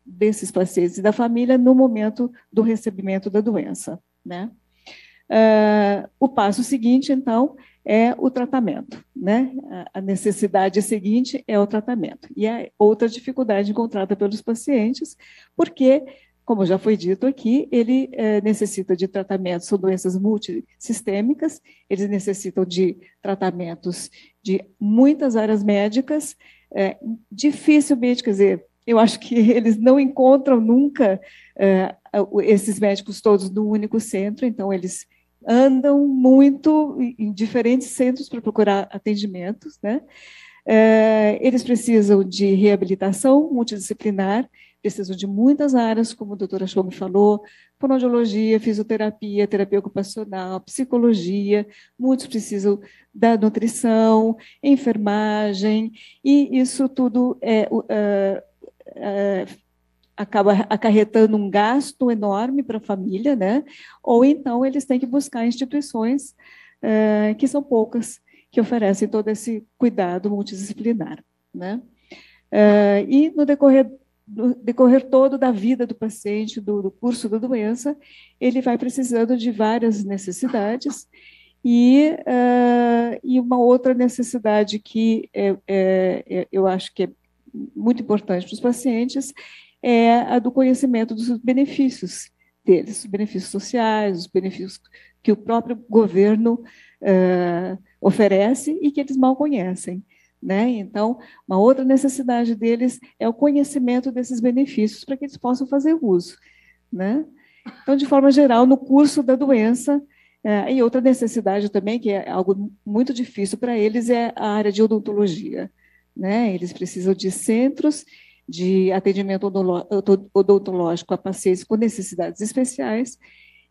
desses pacientes e da família no momento do recebimento da doença, né? O passo seguinte, então, é o tratamento, né? A necessidade seguinte é o tratamento. E é outra dificuldade encontrada pelos pacientes, porque, como já foi dito aqui, ele necessita de tratamentos, são doenças multissistêmicas, eles necessitam de tratamentos de muitas áreas médicas, dificilmente, quer dizer, eu acho que eles não encontram nunca esses médicos todos no único centro, então eles andam muito em diferentes centros para procurar atendimentos, né? Eles precisam de reabilitação multidisciplinar, precisam de muitas áreas, como a doutora Schob falou, fonoaudiologia, fisioterapia, terapia ocupacional, psicologia, muitos precisam da nutrição, enfermagem, e isso tudo acaba acarretando um gasto enorme para a família, né? Ou então eles têm que buscar instituições, que são poucas, que oferecem todo esse cuidado multidisciplinar, né? E no decorrer todo da vida do paciente, do curso da doença, ele vai precisando de várias necessidades, e uma outra necessidade que eu acho que é muito importante para os pacientes é a do conhecimento dos benefícios deles, os benefícios sociais, os benefícios que o próprio governo oferece e que eles mal conhecem, né? Então, uma outra necessidade deles é o conhecimento desses benefícios para que eles possam fazer uso, né? Então, de forma geral, no curso da doença, e outra necessidade também, que é algo muito difícil para eles, é a área de odontologia, né? Eles precisam de centros de atendimento odontológico a pacientes com necessidades especiais,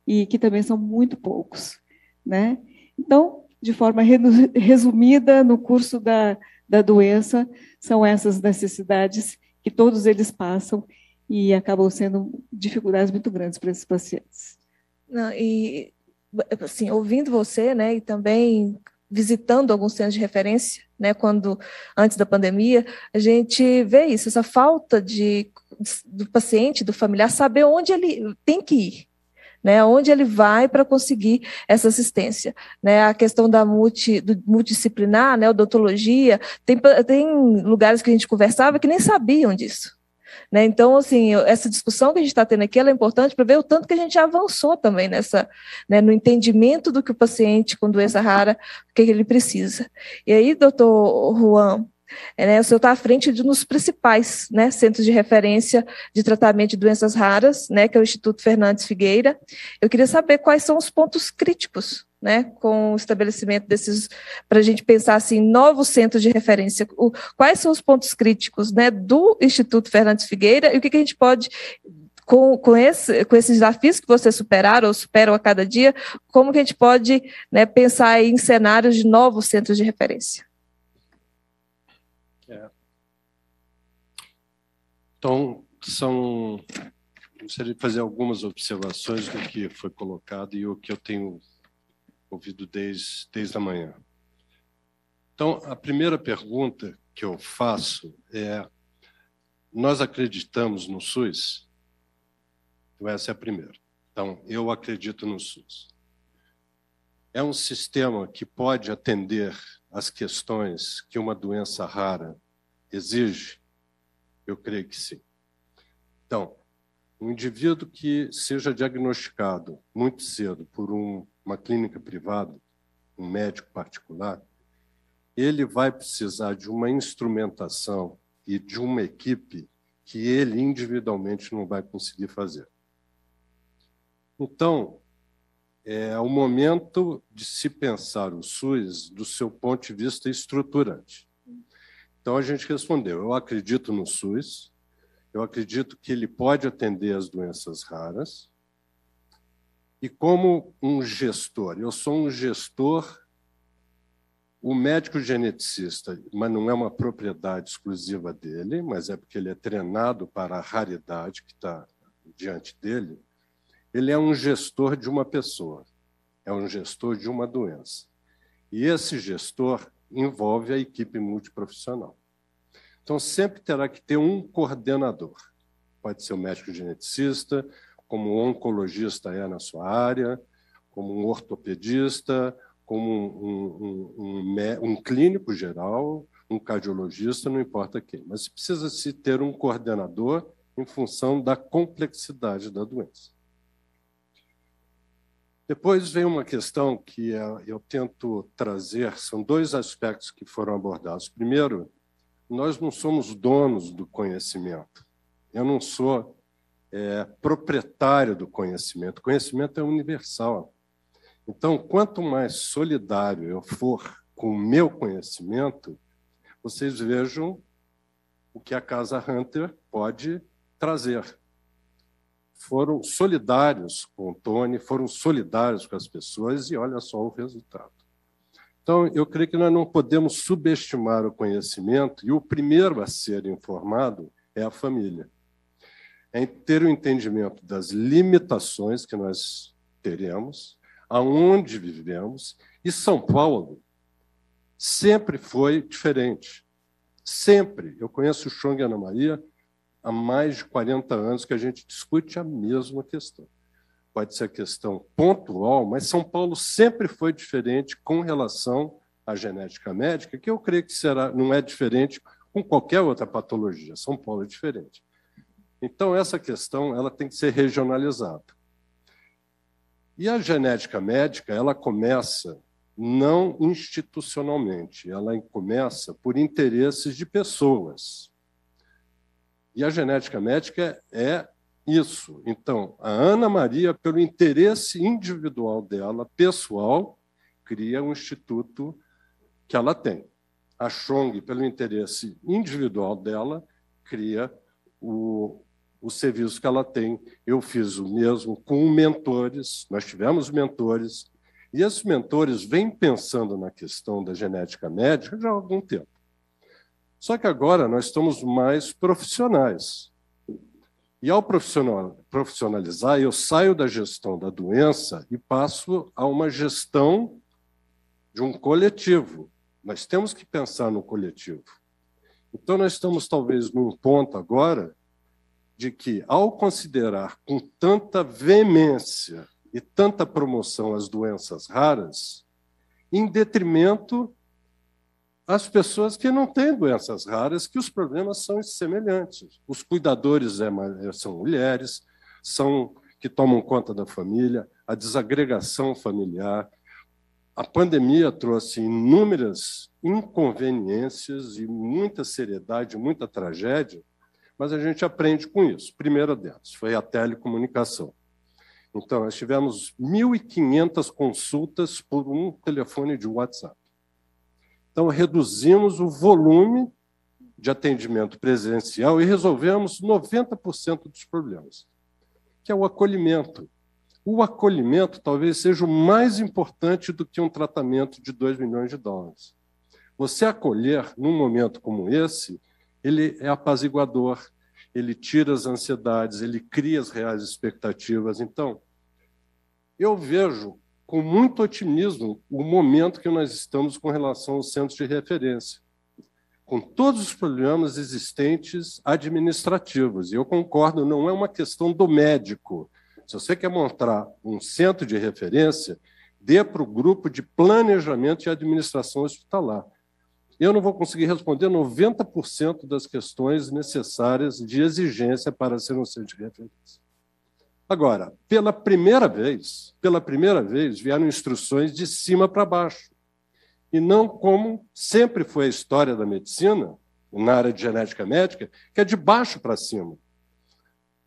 e que também são muito poucos, né? Então, de forma resumida, no curso da doença, são essas necessidades que todos eles passam e acabam sendo dificuldades muito grandes para esses pacientes. Não, e, assim, ouvindo você, né, e também visitando alguns centros de referência, né, antes da pandemia, a gente vê isso, essa falta do paciente, do familiar, saber onde ele tem que ir, né, onde ele vai para conseguir essa assistência, né, a questão do multidisciplinar, né, odontologia, tem lugares que a gente conversava que nem sabiam disso, né, então, assim, essa discussão que a gente está tendo aqui, ela é importante para ver o tanto que a gente já avançou também né, no entendimento do que o paciente com doença rara, o que ele precisa. E aí, doutor Juan, né, o senhor está à frente de um dos principais, né, centros de referência de tratamento de doenças raras, né, que é o Instituto Fernandes Figueira. Eu queria saber quais são os pontos críticos, né, com o estabelecimento desses, para a gente pensar assim, novos centros de referência. Quais são os pontos críticos, né, do Instituto Fernandes Figueira, e o que a gente pode, com esses desafios que vocês superaram ou superam a cada dia, como que a gente pode, né, pensar em cenários de novos centros de referência? Então, gostaria de fazer algumas observações do que foi colocado e o que eu tenho ouvido desde a manhã. Então, a primeira pergunta que eu faço é: nós acreditamos no SUS? Então, essa é a primeira. Então, eu acredito no SUS. É um sistema que pode atender às questões que uma doença rara exige? Eu creio que sim. Então, Um indivíduo que seja diagnosticado muito cedo por uma clínica privada, um médico particular, ele vai precisar de uma instrumentação e de uma equipe que ele individualmente não vai conseguir fazer. Então, é o momento de se pensar o SUS do seu ponto de vista estruturante. Então, a gente respondeu, eu acredito no SUS, eu acredito que ele pode atender as doenças raras, e como um gestor, eu sou um gestor, o médico geneticista, mas não é uma propriedade exclusiva dele, mas é porque ele é treinado para a raridade que está diante dele, ele é um gestor de uma pessoa, é um gestor de uma doença. E esse gestor envolve a equipe multiprofissional. Então, sempre terá que ter um coordenador. Pode ser o médico geneticista, como um oncologista é na sua área, como um ortopedista, como um clínico geral, um cardiologista, não importa quem. Mas precisa-se ter um coordenador em função da complexidade da doença. Depois vem uma questão que eu tento trazer, são dois aspectos que foram abordados. Primeiro, nós não somos donos do conhecimento. Eu não sou proprietário do conhecimento. O conhecimento é universal. Então, quanto mais solidário eu for com o meu conhecimento, vocês vejam o que a Casa Hunter pode trazer. Foram solidários com o Tony, foram solidários com as pessoas e olha só o resultado. Então, eu creio que nós não podemos subestimar o conhecimento e o primeiro a ser informado é a família. É ter o entendimento das limitações que nós teremos, aonde vivemos, e São Paulo sempre foi diferente. Sempre. Eu conheço o Chong e a Ana Maria há mais de 40 anos que a gente discute a mesma questão. Pode ser questão pontual, mas São Paulo sempre foi diferente com relação à genética médica, que eu creio que não é diferente com qualquer outra patologia. São Paulo é diferente. Então, essa questão ela tem que ser regionalizada. E a genética médica ela começa não institucionalmente, ela começa por interesses de pessoas. E a genética médica é isso. Então, a Ana Maria, pelo interesse individual dela, pessoal, cria um instituto que ela tem. A Chong, pelo interesse individual dela, cria o serviço que ela tem. Eu fiz o mesmo com mentores, nós tivemos mentores, e esses mentores vêm pensando na questão da genética médica já há algum tempo. Só que agora nós estamos mais profissionais. E ao profissionalizar, eu saio da gestão da doença e passo a uma gestão de um coletivo. Nós temos que pensar no coletivo. Então, nós estamos talvez num ponto agora de que, ao considerar com tanta veemência e tanta promoção as doenças raras, em detrimento às pessoas que não têm doenças raras, que os problemas são semelhantes. Os cuidadores são mulheres, que tomam conta da família, a desagregação familiar. A pandemia trouxe inúmeras inconveniências e muita seriedade, muita tragédia, mas a gente aprende com isso. Primeira delas foi a telecomunicação. Então, nós tivemos 1.500 consultas por um telefone de WhatsApp. Então, reduzimos o volume de atendimento presencial e resolvemos 90% dos problemas, que é o acolhimento. O acolhimento talvez seja o mais importante do que um tratamento de $2 milhões. Você acolher, num momento como esse, ele é apaziguador, ele tira as ansiedades, ele cria as reais expectativas. Então, eu vejo com muito otimismo o momento que nós estamos com relação aos centros de referência, com todos os problemas existentes administrativos. E eu concordo, não é uma questão do médico. Se você quer montar um centro de referência, dê para o grupo de planejamento e administração hospitalar. Eu não vou conseguir responder 90% das questões necessárias de exigência para ser um centro de referência. Agora, pela primeira vez, vieram instruções de cima para baixo. E não como sempre foi a história da medicina, na área de genética médica, que é de baixo para cima.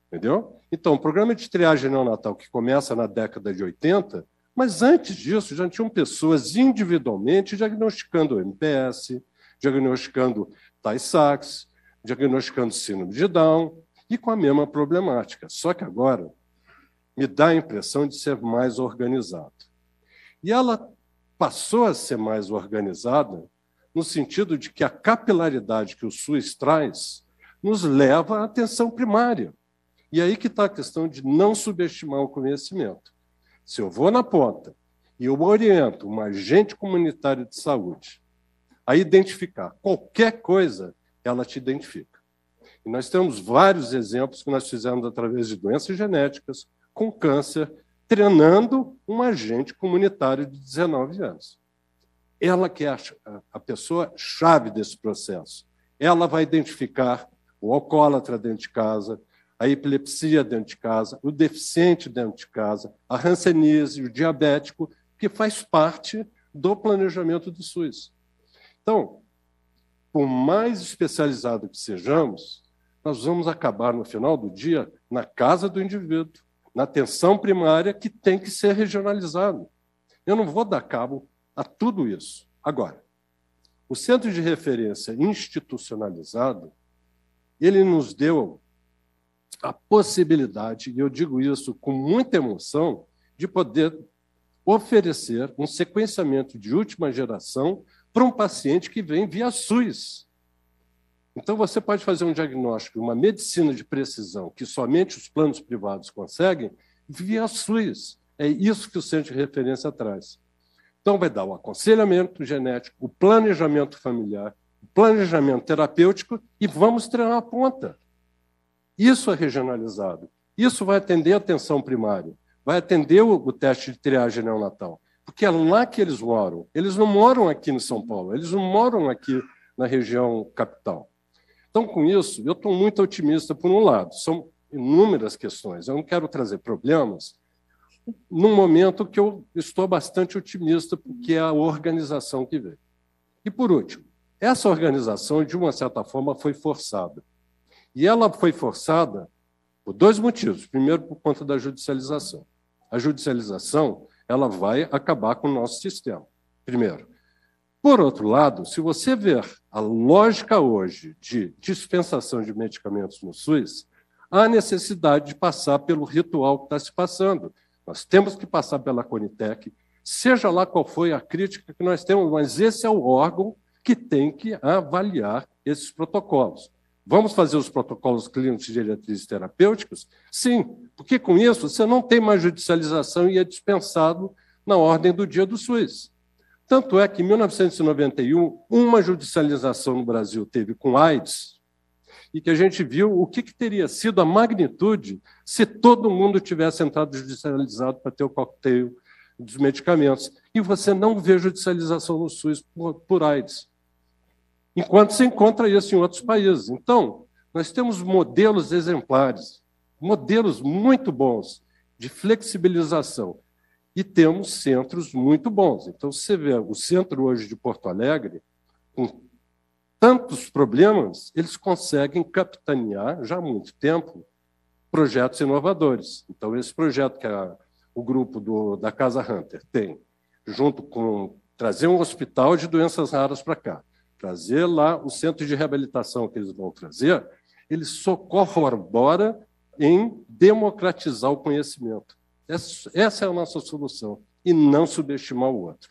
Entendeu? Então, o programa de triagem neonatal, que começa na década de 80, mas antes disso já tinham pessoas individualmente diagnosticando o MPS, diagnosticando Tay-Sachs, diagnosticando síndrome de Down, e com a mesma problemática. Só que agora me dá a impressão de ser mais organizado. E ela passou a ser mais organizada no sentido de que a capilaridade que o SUS traz nos leva à atenção primária. E aí que está a questão de não subestimar o conhecimento. Se eu vou na ponta e eu oriento um agente comunitário de saúde a identificar qualquer coisa, ela te identifica. E nós temos vários exemplos que nós fizemos através de doenças genéticas, com câncer, treinando um agente comunitário de 19 anos. Ela que é a pessoa-chave desse processo. Ela vai identificar o alcoólatra dentro de casa, a epilepsia dentro de casa, o deficiente dentro de casa, a hanseníase, o diabético, que faz parte do planejamento do SUS. Então, por mais especializado que sejamos, nós vamos acabar, no final do dia, na casa do indivíduo, na atenção primária, que tem que ser regionalizado. Eu não vou dar cabo a tudo isso. Agora, o Centro de Referência Institucionalizado, ele nos deu a possibilidade, e eu digo isso com muita emoção, de poder oferecer um sequenciamento de última geração para um paciente que vem via SUS. Então, você pode fazer um diagnóstico, uma medicina de precisão, que somente os planos privados conseguem, via SUS. É isso que o Centro de Referência traz. Então, vai dar o aconselhamento genético, o planejamento familiar, o planejamento terapêutico e vamos treinar a ponta. Isso é regionalizado. Isso vai atender a atenção primária, vai atender o teste de triagem neonatal, porque é lá que eles moram. Eles não moram aqui em São Paulo, eles não moram aqui na região capital. Então, com isso, eu estou muito otimista por um lado. São inúmeras questões. Eu não quero trazer problemas num momento que eu estou bastante otimista, porque é a organização que veio. E, por último, essa organização, de uma certa forma, foi forçada. E ela foi forçada por dois motivos. Primeiro, por conta da judicialização. A judicialização ela vai acabar com o nosso sistema, primeiro. Por outro lado, se você ver a lógica hoje de dispensação de medicamentos no SUS, há necessidade de passar pelo ritual que está se passando. Nós temos que passar pela Conitec, seja lá qual foi a crítica que nós temos, mas esse é o órgão que tem que avaliar esses protocolos. Vamos fazer os protocolos clínicos de diretrizes terapêuticos? Sim, porque com isso você não tem mais judicialização e é dispensado na ordem do dia do SUS. Tanto é que, em 1991, uma judicialização no Brasil teve com AIDS, e que a gente viu o que teria sido a magnitude se todo mundo tivesse entrado judicializado para ter o cocktail dos medicamentos. E você não vê judicialização no SUS por AIDS, enquanto se encontra isso em outros países. Então, nós temos modelos exemplares, modelos muito bons de flexibilização, e temos centros muito bons. Então, você vê o centro hoje de Porto Alegre, com tantos problemas, eles conseguem capitanear, já há muito tempo, projetos inovadores. Então, esse projeto que o grupo da Casa Hunter tem, junto com trazer um hospital de doenças raras para cá, trazer lá o centro de reabilitação que eles vão trazer, ele só corrobora em democratizar o conhecimento. Essa é a nossa solução, e não subestimar o outro.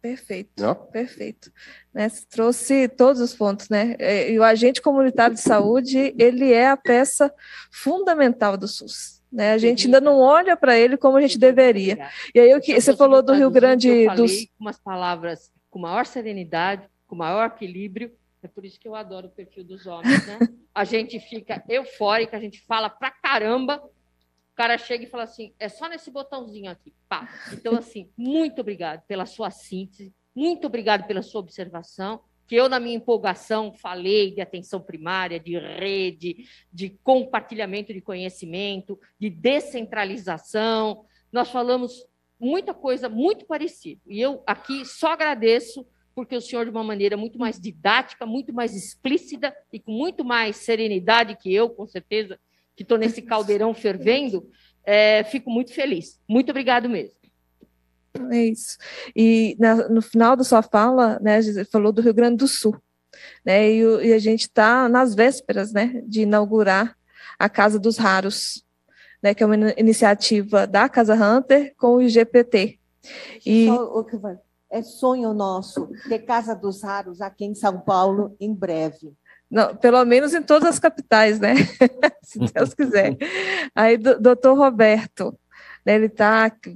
Perfeito, não? Perfeito. Você trouxe todos os pontos, né? E o agente comunitário de saúde, ele é a peça fundamental do SUS. Né? A gente ainda não olha para ele como a gente deveria. E aí você falou do Rio Grande... Eu falei com umas palavras com maior serenidade, com maior equilíbrio, é por isso que eu adoro o perfil dos homens, né? A gente fica eufórica, a gente fala pra caramba, o cara chega e fala assim, é só nesse botãozinho aqui, pá. Então, assim, muito obrigado pela sua síntese, muito obrigado pela sua observação, que eu, na minha empolgação, falei de atenção primária, de rede, de compartilhamento de conhecimento, de descentralização. Nós falamos muita coisa muito parecida. E eu aqui só agradeço, porque o senhor, de uma maneira muito mais didática, muito mais explícita e com muito mais serenidade que eu, com certeza, que estou nesse caldeirão fervendo, fico muito feliz. Muito obrigado mesmo. É isso. E no final da sua fala, né, você falou do Rio Grande do Sul, né, e a gente está nas vésperas, né, de inaugurar a Casa dos Raros, né, que é uma iniciativa da Casa Hunter com o IGPT. E é sonho nosso ter Casa dos Raros aqui em São Paulo em breve. Não, pelo menos em todas as capitais, né? Se Deus quiser. Aí, doutor Roberto, né, ele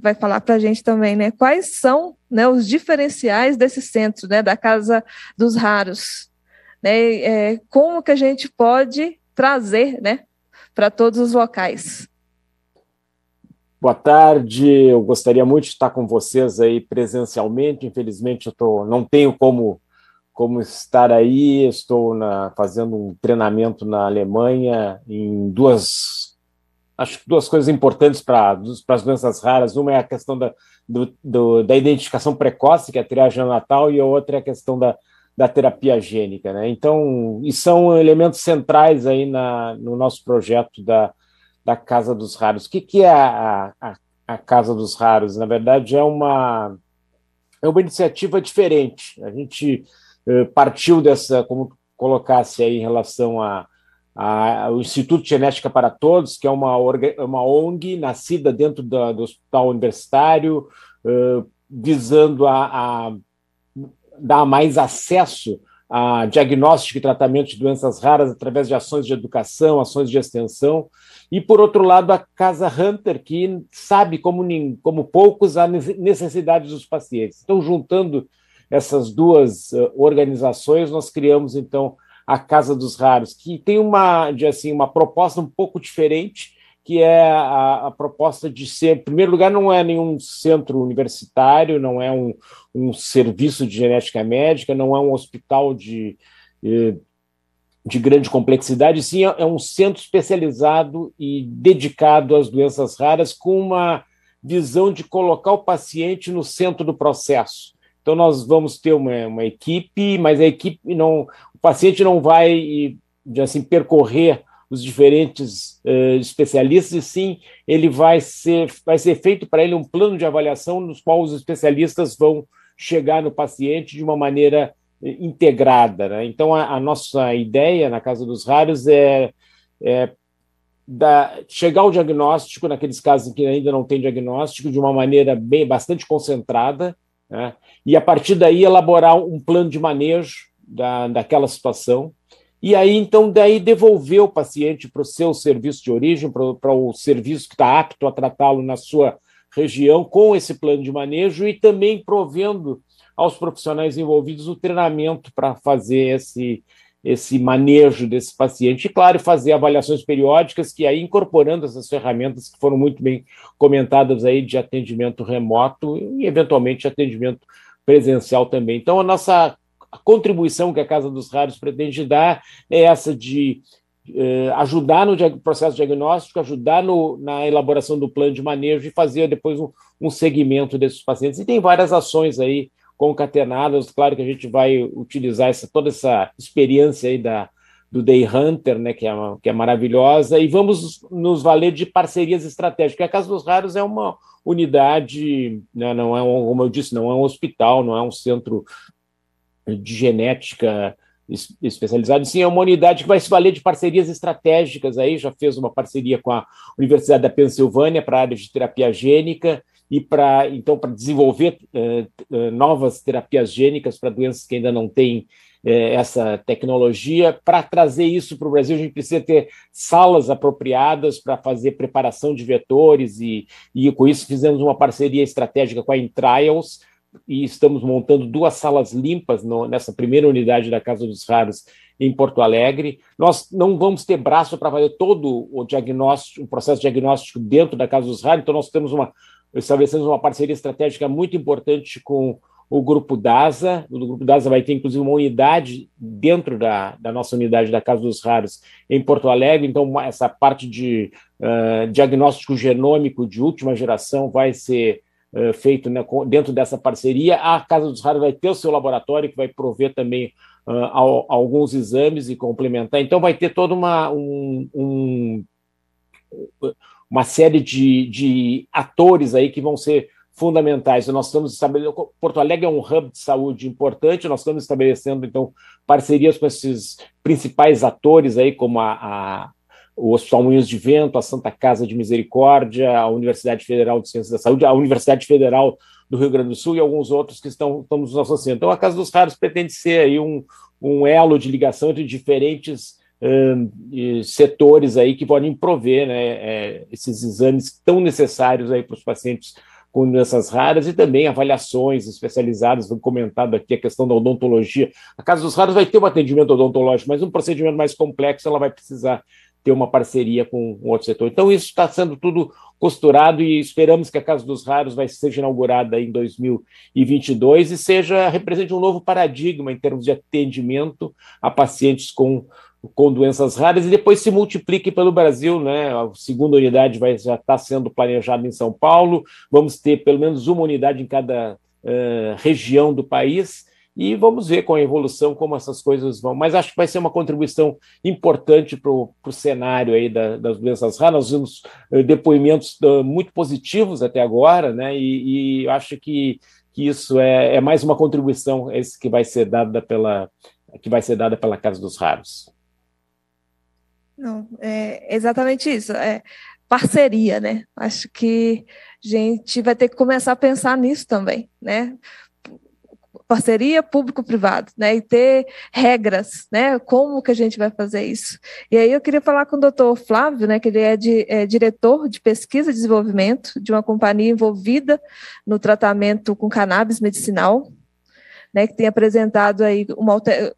vai falar para a gente também, né, quais são, né, os diferenciais desse centro, né, da Casa dos Raros, né, como que a gente pode trazer, né, para todos os locais. Boa tarde, eu gostaria muito de estar com vocês aí presencialmente, infelizmente não tenho como estar aí, estou fazendo um treinamento na Alemanha em duas coisas importantes para as doenças raras. Uma é a questão da identificação precoce, que é a triagem neonatal, e a outra é a questão da terapia gênica, né? Então, e são elementos centrais aí no nosso projeto da Casa dos Raros. O que é a Casa dos Raros? Na verdade, é uma iniciativa diferente. A gente partiu dessa, como colocasse aí em relação ao Instituto de Genética para Todos, que é uma ONG nascida dentro do Hospital Universitário, visando a dar mais acesso a diagnóstico e tratamento de doenças raras através de ações de educação, ações de extensão, e, por outro lado, a Casa Hunter, que sabe, como poucos, a necessidade dos pacientes. Então, juntando essas duas organizações, nós criamos, então, a Casa dos Raros, que tem uma proposta um pouco diferente, que é a proposta de ser, em primeiro lugar, não é nenhum centro universitário, não é um serviço de genética médica, não é um hospital de grande complexidade, sim, é um centro especializado e dedicado às doenças raras, com uma visão de colocar o paciente no centro do processo. Então, nós vamos ter uma equipe, mas o paciente não vai percorrer os diferentes especialistas, e sim, ele vai ser feito para ele um plano de avaliação nos quais os especialistas vão chegar no paciente de uma maneira integrada, né? Então, a nossa ideia na Casa dos Raros é chegar ao diagnóstico, naqueles casos em que ainda não tem diagnóstico, de uma maneira bastante concentrada, né? E, a partir daí, elaborar um plano de manejo daquela situação, e aí, então, devolver o paciente para o seu serviço de origem, para o serviço que está apto a tratá-lo na sua região, com esse plano de manejo, e também provendo aos profissionais envolvidos o treinamento para fazer esse manejo desse paciente. E, claro, fazer avaliações periódicas, que aí, incorporando essas ferramentas que foram muito bem comentadas aí, de atendimento remoto e, eventualmente, atendimento presencial também. Então, a contribuição que a Casa dos Raros pretende dar é essa de ajudar no processo diagnóstico, ajudar na elaboração do plano de manejo e fazer depois um segmento desses pacientes. E tem várias ações aí concatenadas. Claro que a gente vai utilizar toda essa experiência aí do Day Hunter, né, que é maravilhosa, e vamos nos valer de parcerias estratégicas. A Casa dos Raros é uma unidade, né, não é como eu disse, não é um hospital, não é um centro de genética especializado, sim, é uma unidade que vai se valer de parcerias estratégicas. Aí já fez uma parceria com a Universidade da Pensilvânia para a área de terapia gênica, e para desenvolver novas terapias gênicas para doenças que ainda não têm essa tecnologia. Para trazer isso para o Brasil, a gente precisa ter salas apropriadas para fazer preparação de vetores, e com isso fizemos uma parceria estratégica com a Intrials, e estamos montando 2 salas limpas nessa primeira unidade da Casa dos Raros em Porto Alegre. Nós não vamos ter braço para fazer todo o diagnóstico, o processo diagnóstico dentro da Casa dos Raros, então nós estabelecemos uma parceria estratégica muito importante com o Grupo DASA. O Grupo DASA vai ter, inclusive, uma unidade dentro da nossa unidade da Casa dos Raros em Porto Alegre. Então, essa parte de diagnóstico genômico de última geração vai ser feito, né, dentro dessa parceria. A Casa dos Raros vai ter o seu laboratório, que vai prover também alguns exames e complementar. Então, vai ter toda uma série de atores aí que vão ser fundamentais. Nós estamos estabelecendo, Porto Alegre é um hub de saúde importante, nós estamos estabelecendo, então, parcerias com esses principais atores aí, como o Hospital Moinhos de Vento, a Santa Casa de Misericórdia, a Universidade Federal de Ciências da Saúde, a Universidade Federal do Rio Grande do Sul e alguns outros que estamos nos associando. Então, a Casa dos Raros pretende ser aí um elo de ligação entre diferentes setores aí que podem prover, né, esses exames tão necessários aí para os pacientes com doenças raras e também avaliações especializadas. Foi comentado aqui a questão da odontologia. A Casa dos Raros vai ter um atendimento odontológico, mas um procedimento mais complexo ela vai precisar ter uma parceria com outro setor. Então, isso está sendo tudo costurado e esperamos que a Casa dos Raros seja inaugurada em 2022 e represente um novo paradigma em termos de atendimento a pacientes com doenças raras e depois se multiplique pelo Brasil, né? A segunda unidade já está sendo planejada em São Paulo, vamos ter pelo menos uma unidade em cada região do país e vamos ver com a evolução como essas coisas vão. Mas acho que vai ser uma contribuição importante para o cenário aí das doenças raras. Nós vimos depoimentos muito positivos até agora, né? E acho que isso é mais uma contribuição que vai ser dada pela Casa dos Raros. Não, é exatamente isso, parceria, né? Acho que a gente vai ter que começar a pensar nisso também, né? Parceria público-privado, né? E ter regras, né? Como que a gente vai fazer isso? E aí eu queria falar com o doutor Flávio, né? Que ele é diretor de pesquisa e desenvolvimento de uma companhia envolvida no tratamento com cannabis medicinal, né, que tem apresentado aí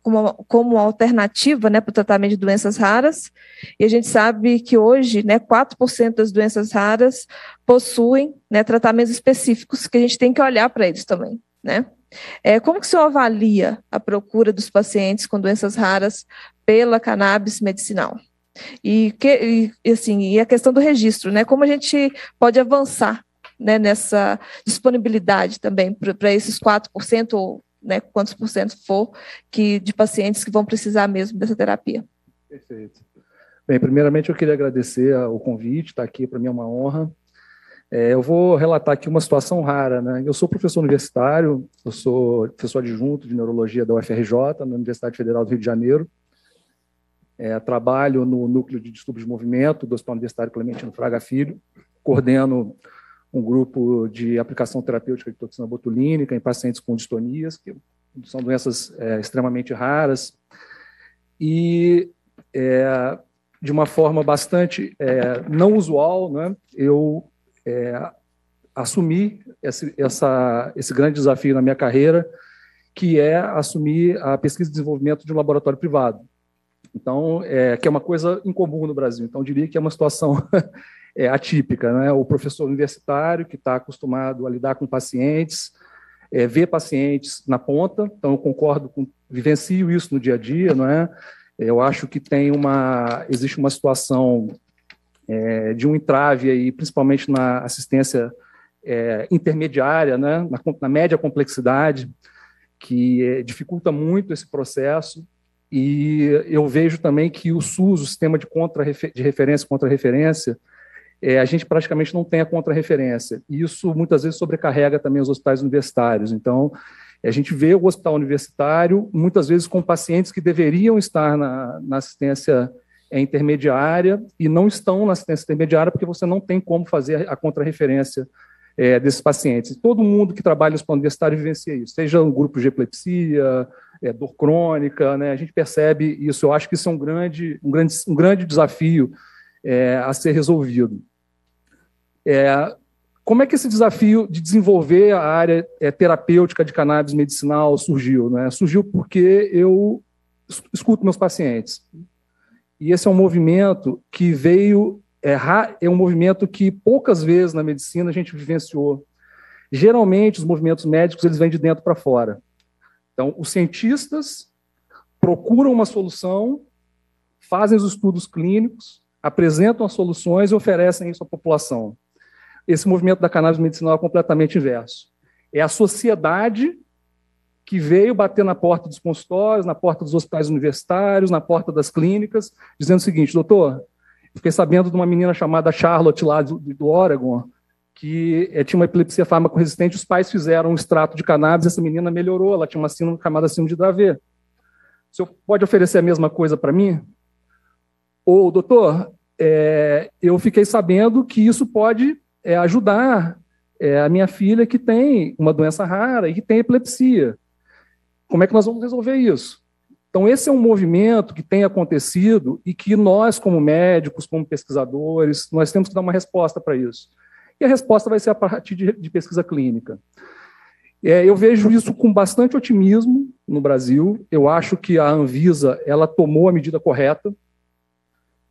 como uma alternativa, né, para o tratamento de doenças raras, e a gente sabe que hoje, né, 4% das doenças raras possuem, né, tratamentos específicos, que a gente tem que olhar para eles também, né? Como que o senhor avalia a procura dos pacientes com doenças raras pela cannabis medicinal? E a questão do registro, né, como a gente pode avançar, né, nessa disponibilidade também para esses 4% ou, né, quantos por cento for de pacientes que vão precisar mesmo dessa terapia. Perfeito. Bem, primeiramente eu queria agradecer o convite, estar aqui para mim é uma honra. Eu vou relatar aqui uma situação rara, né? Eu sou professor universitário, eu sou professor adjunto de neurologia da UFRJ, na Universidade Federal do Rio de Janeiro. Trabalho no núcleo de distúrbios de movimento do Hospital Universitário Clementino Fraga Filho, coordeno um grupo de aplicação terapêutica de toxina botulínica em pacientes com distonias, que são doenças extremamente raras, e de uma forma bastante não usual, né, eu assumi esse grande desafio na minha carreira, que é assumir a pesquisa e desenvolvimento de um laboratório privado. Então, que é uma coisa incomum no Brasil. Então, eu diria que é uma situação atípica, né? O professor universitário que está acostumado a lidar com pacientes, ver pacientes na ponta, então eu concordo vivencio isso no dia a dia, não é? Eu acho que existe uma situação de um entrave aí, principalmente na assistência intermediária, né? Na média complexidade, que dificulta muito esse processo. E eu vejo também que o SUS, o sistema de referência e contra-referência, a gente praticamente não tem a contra-referência. E isso, muitas vezes, sobrecarrega também os hospitais universitários. Então, a gente vê o hospital universitário, muitas vezes, com pacientes que deveriam estar na assistência intermediária e não estão na assistência intermediária porque você não tem como fazer a contra-referência desses pacientes. E todo mundo que trabalha no hospital universitário vivencia isso, seja um grupo de epilepsia, dor crônica, né? A gente percebe isso. Eu acho que isso é um grande desafio a ser resolvido. Como é que esse desafio de desenvolver a área terapêutica de cannabis medicinal surgiu? Né? Surgiu porque eu escuto meus pacientes. E esse é um movimento que veio... É um movimento que poucas vezes na medicina a gente vivenciou. Geralmente, os movimentos médicos eles vêm de dentro para fora. Então, os cientistas procuram uma solução, fazem os estudos clínicos, apresentam as soluções e oferecem isso à população. Esse movimento da cannabis medicinal é completamente inverso. É a sociedade que veio bater na porta dos consultórios, na porta dos hospitais universitários, na porta das clínicas, dizendo o seguinte: doutor, fiquei sabendo de uma menina chamada Charlotte, lá do Oregon, que tinha uma epilepsia farmaco-resistente, os pais fizeram um extrato de cannabis, essa menina melhorou, ela tinha uma síndrome chamada síndrome de Dravet. O senhor pode oferecer a mesma coisa para mim? Ou, doutor, eu fiquei sabendo que isso pode ajudar a minha filha que tem uma doença rara e que tem epilepsia. Como é que nós vamos resolver isso? Então, esse é um movimento que tem acontecido e que nós, como médicos, como pesquisadores, nós temos que dar uma resposta para isso. E a resposta vai ser a partir de pesquisa clínica. Eu vejo isso com bastante otimismo no Brasil. Eu acho que a Anvisa ela tomou a medida correta.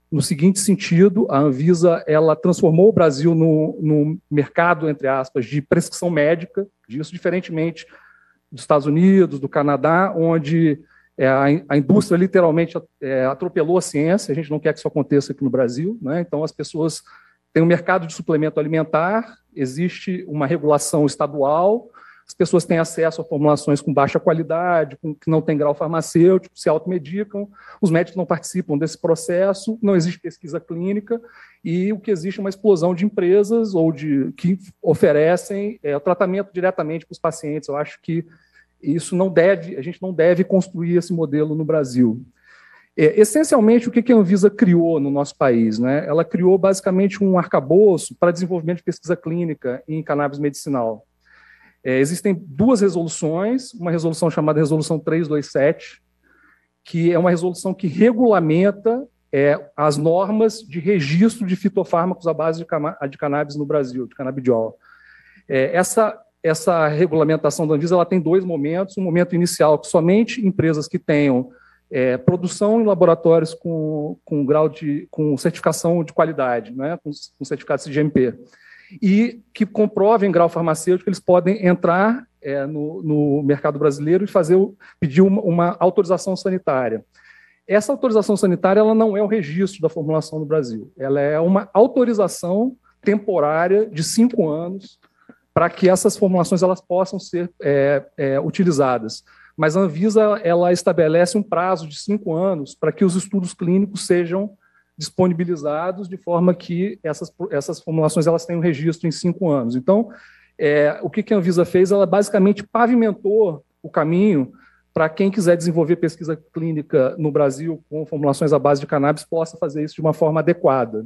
No seguinte sentido, a Anvisa ela transformou o Brasil no mercado, entre aspas, de prescrição médica, disso diferentemente dos Estados Unidos, do Canadá, onde a indústria literalmente atropelou a ciência. A gente não quer que isso aconteça aqui no Brasil, né? Então, as pessoas têm um mercado de suplemento alimentar, existe uma regulação estadual, as pessoas têm acesso a formulações com baixa qualidade, que não têm grau farmacêutico, se automedicam, os médicos não participam desse processo, não existe pesquisa clínica, e o que existe é uma explosão de empresas que oferecem o tratamento diretamente para os pacientes. Eu acho que a gente não deve construir esse modelo no Brasil. Essencialmente, o que a Anvisa criou no nosso país, né? Ela criou basicamente um arcabouço para desenvolvimento de pesquisa clínica em cannabis medicinal. Existem duas resoluções, uma resolução chamada Resolução 327, que é uma resolução que regulamenta as normas de registro de fitofármacos à base de cannabis no Brasil, de canabidiol. Essa regulamentação da Anvisa ela tem dois momentos. Um momento inicial, que somente empresas que tenham produção em laboratórios com certificação de qualidade, né, com certificado CGMP, e que comprovem grau farmacêutico, eles podem entrar no mercado brasileiro e pedir uma autorização sanitária. Essa autorização sanitária ela não é o registro da formulação no Brasil, ela é uma autorização temporária de 5 anos para que essas formulações elas possam ser utilizadas. Mas a Anvisa ela estabelece um prazo de 5 anos para que os estudos clínicos sejam disponibilizados de forma que essas formulações elas tenham registro em 5 anos. Então, o que a Anvisa fez? Ela basicamente pavimentou o caminho para quem quiser desenvolver pesquisa clínica no Brasil com formulações à base de cannabis possa fazer isso de uma forma adequada.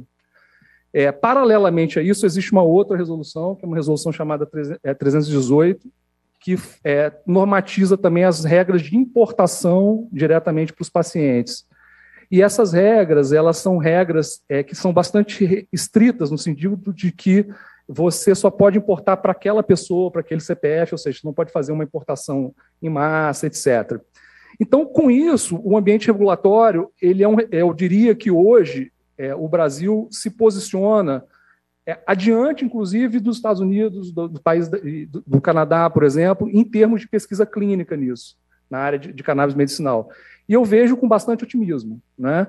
Paralelamente a isso, existe uma outra resolução, que é uma resolução chamada 318, que normatiza também as regras de importação diretamente para os pacientes. E essas regras, elas são regras que são bastante estritas, no sentido de que você só pode importar para aquela pessoa, para aquele CPF, ou seja, não pode fazer uma importação em massa, etc. Então, com isso, o ambiente regulatório, eu diria que hoje o Brasil se posiciona adiante, inclusive, dos Estados Unidos, do país do Canadá, por exemplo, em termos de pesquisa clínica nisso, na área de cannabis medicinal. E eu vejo com bastante otimismo, né?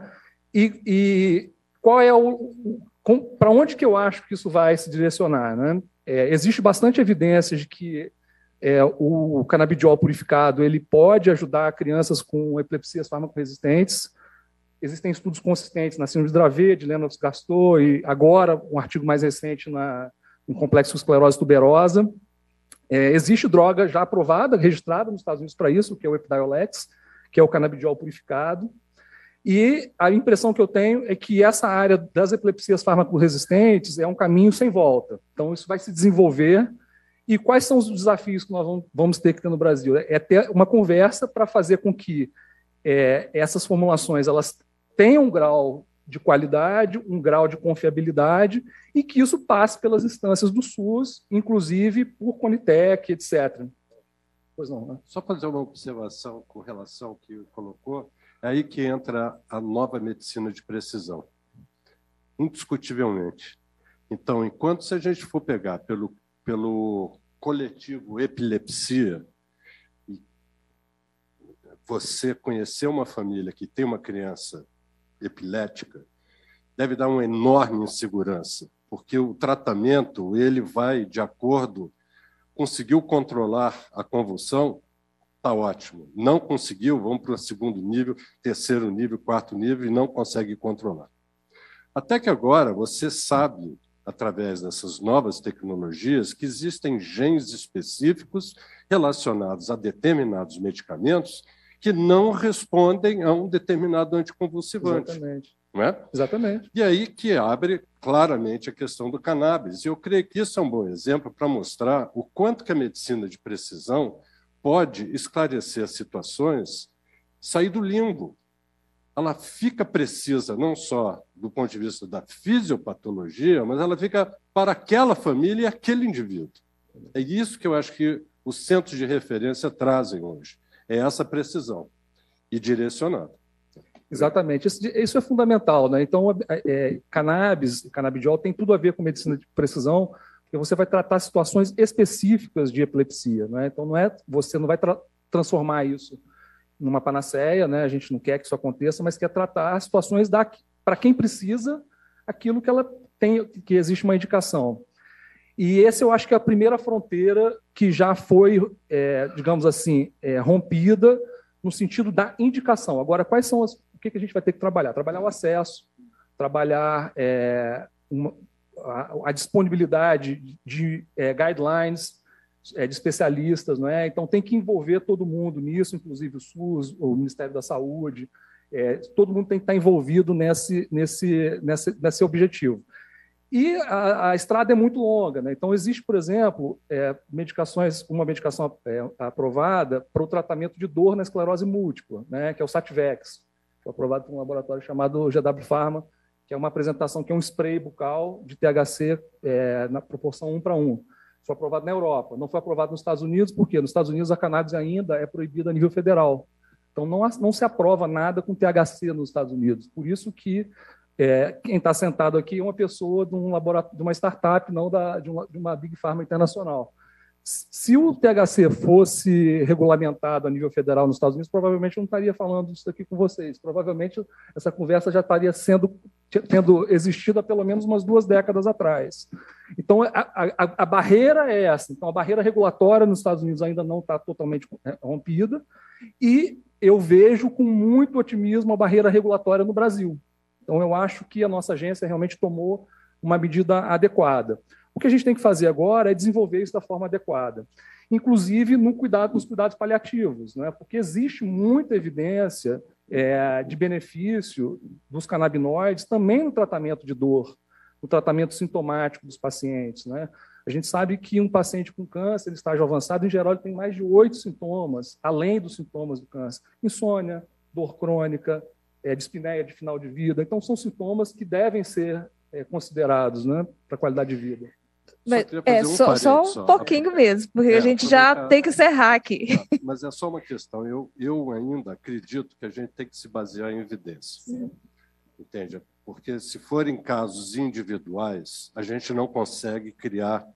E qual é para onde que eu acho que isso vai se direcionar, né? Existe bastante evidência de que o canabidiol purificado ele pode ajudar crianças com epilepsias farmacoresistentes. Existem estudos consistentes na síndrome de Dravet, de Lennox-Gastaut, e agora um artigo mais recente no complexo esclerose tuberosa. Existe droga já aprovada, registrada nos Estados Unidos para isso, que é o Epidiolex, que é o canabidiol purificado. E a impressão que eu tenho é que essa área das epilepsias farmacoresistentes é um caminho sem volta. Então, isso vai se desenvolver. E quais são os desafios que nós vamos ter que ter no Brasil? Ter uma conversa para fazer com que essas formulações elas tenham um grau de qualidade, um grau de confiabilidade, e que isso passe pelas instâncias do SUS, inclusive por Conitec, etc. Pois não, né? Só fazer uma observação com relação ao que colocou, é aí que entra a nova medicina de precisão, indiscutivelmente. Então, se a gente for pegar pelo coletivo epilepsia, e você conhecer uma família que tem uma criança epilética, deve dar uma enorme insegurança, porque o tratamento ele vai de acordo, conseguiu controlar a convulsão, está ótimo. Não conseguiu, vamos para o segundo nível, terceiro nível, quarto nível, e não consegue controlar. Até que agora você sabe, através dessas novas tecnologias, que existem genes específicos relacionados a determinados medicamentos que não respondem a um determinado anticonvulsivante. Exatamente. Não é? Exatamente. E aí que abre claramente a questão do cannabis. E eu creio que isso é um bom exemplo para mostrar o quanto que a medicina de precisão pode esclarecer as situações, sair do limbo. Ela fica precisa não só do ponto de vista da fisiopatologia, mas ela fica para aquela família e aquele indivíduo. É isso que eu acho que os centros de referência trazem hoje. É essa precisão e direcionada. Exatamente. Isso é fundamental, né? Então, cannabis, canabidiol tem tudo a ver com medicina de precisão, porque você vai tratar situações específicas de epilepsia, né? Então, você não vai transformar isso numa panaceia, né? A gente não quer que isso aconteça, mas quer tratar as situações para quem precisa aquilo que ela tem, que existe uma indicação. E esse eu acho que é a primeira fronteira que já foi, digamos assim, rompida no sentido da indicação. Agora, quais são o que a gente vai ter que trabalhar? Trabalhar o acesso, trabalhar a disponibilidade de guidelines, de especialistas, não é? Então tem que envolver todo mundo nisso, inclusive o SUS, o Ministério da Saúde, todo mundo tem que estar envolvido nesse objetivo. E a estrada é muito longa, né? Então existe, por exemplo, uma medicação aprovada para o tratamento de dor na esclerose múltipla, né? Que é o Sativex, foi aprovado por um laboratório chamado GW Pharma, que é uma apresentação que é um spray bucal de THC na proporção 1:1. Foi aprovado na Europa, não foi aprovado nos Estados Unidos, porque nos Estados Unidos a cannabis ainda é proibida a nível federal. Então não se aprova nada com THC nos Estados Unidos. Por isso que quem está sentado aqui é uma pessoa de uma startup, não de uma Big Pharma internacional. Se o THC fosse regulamentado a nível federal nos Estados Unidos, provavelmente eu não estaria falando isso aqui com vocês. Provavelmente essa conversa já estaria tendo existido há pelo menos umas 2 décadas atrás. Então, a barreira é essa. Então, a barreira regulatória nos Estados Unidos ainda não está totalmente rompida, e eu vejo com muito otimismo a barreira regulatória no Brasil. Então, eu acho que a nossa agência realmente tomou uma medida adequada. O que a gente tem que fazer agora é desenvolver isso da forma adequada, inclusive nos cuidados paliativos, né? Porque existe muita evidência de benefício dos canabinoides também no tratamento de dor, no tratamento sintomático dos pacientes, né? A gente sabe que um paciente com câncer, em estágio avançado, em geral, ele tem mais de 8 sintomas, além dos sintomas do câncer: insônia, dor crônica, dispneia de final de vida. Então, são sintomas que devem ser considerados, né, para a qualidade de vida. Só um pouquinho mesmo, porque a gente já tem que encerrar aqui. Mas é só uma questão. Eu ainda acredito que a gente tem que se basear em evidência. Sim. Entende? Porque, se forem casos individuais, a gente não consegue criar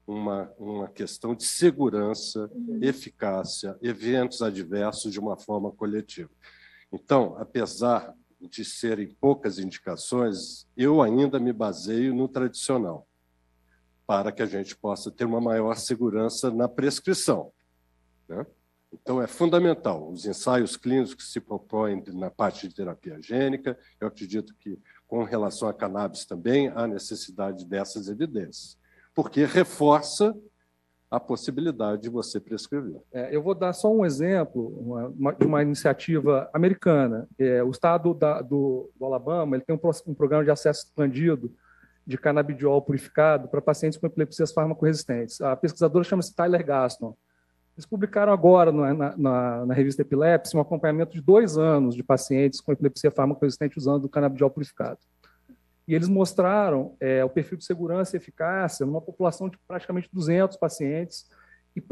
uma questão de segurança, eficácia, eventos adversos de uma forma coletiva. Então, apesar de serem poucas indicações, eu ainda me baseio no tradicional, para que a gente possa ter uma maior segurança na prescrição, né? Então, é fundamental os ensaios clínicos que se propõem na parte de terapia gênica. Eu acredito que, com relação a cannabis também, há necessidade dessas evidências, porque reforça a possibilidade de você prescrever. Eu vou dar só um exemplo de uma iniciativa americana. O estado do Alabama, ele tem um programa de acesso expandido de canabidiol purificado para pacientes com epilepsias farmacoresistentes. A pesquisadora chama-se Tyler Gaston. Eles publicaram agora na revista Epilepsy um acompanhamento de 2 anos de pacientes com epilepsia farmacoresistente usando o canabidiol purificado. E eles mostraram o perfil de segurança e eficácia numa população de praticamente 200 pacientes,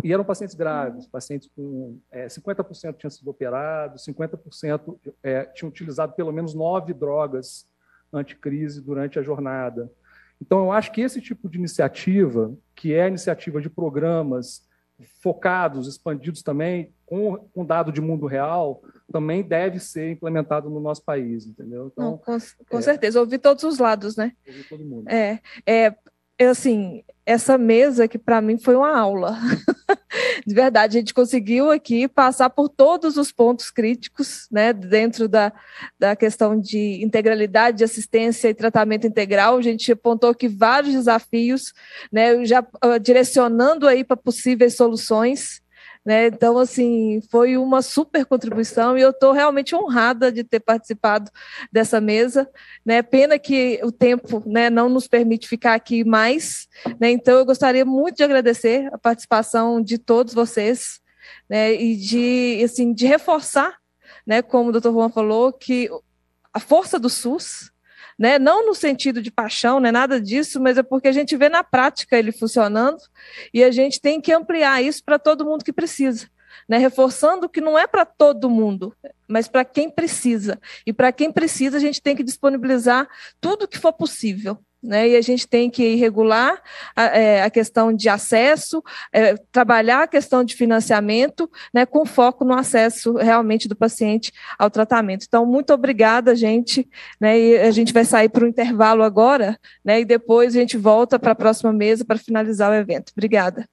e eram pacientes graves, pacientes com 50% tinham sido operados, 50% tinham utilizado pelo menos 9 drogas anticrise durante a jornada. Então, eu acho que esse tipo de iniciativa, que é a iniciativa de programas focados, expandidos também, com dado de mundo real, também deve ser implementado no nosso país, entendeu? Então, não, com certeza, ouvir todos os lados, né? Ouvir todo mundo. Assim, essa mesa que para mim foi uma aula. De verdade, a gente conseguiu aqui passar por todos os pontos críticos, né, dentro da questão de integralidade, de assistência e tratamento integral. A gente apontou aqui vários desafios, né, já direcionando aí para possíveis soluções, né? Então, assim, foi uma super contribuição e eu estou realmente honrada de ter participado dessa mesa, né? Pena que o tempo, né, não nos permite ficar aqui mais, né? Então, eu gostaria muito de agradecer a participação de todos vocês, né? E de reforçar, né, como o doutor Juan falou, que a força do SUS, né, não no sentido de paixão, não é nada disso, mas é porque a gente vê na prática ele funcionando e a gente tem que ampliar isso para todo mundo que precisa, né, reforçando que não é para todo mundo, mas para quem precisa. E para quem precisa, a gente tem que disponibilizar tudo que for possível, né, e a gente tem que regular a questão de acesso, trabalhar a questão de financiamento, né, com foco no acesso realmente do paciente ao tratamento. Então, muito obrigada, gente, né, e a gente vai sair para o intervalo agora, né, e depois a gente volta para a próxima mesa para finalizar o evento. Obrigada.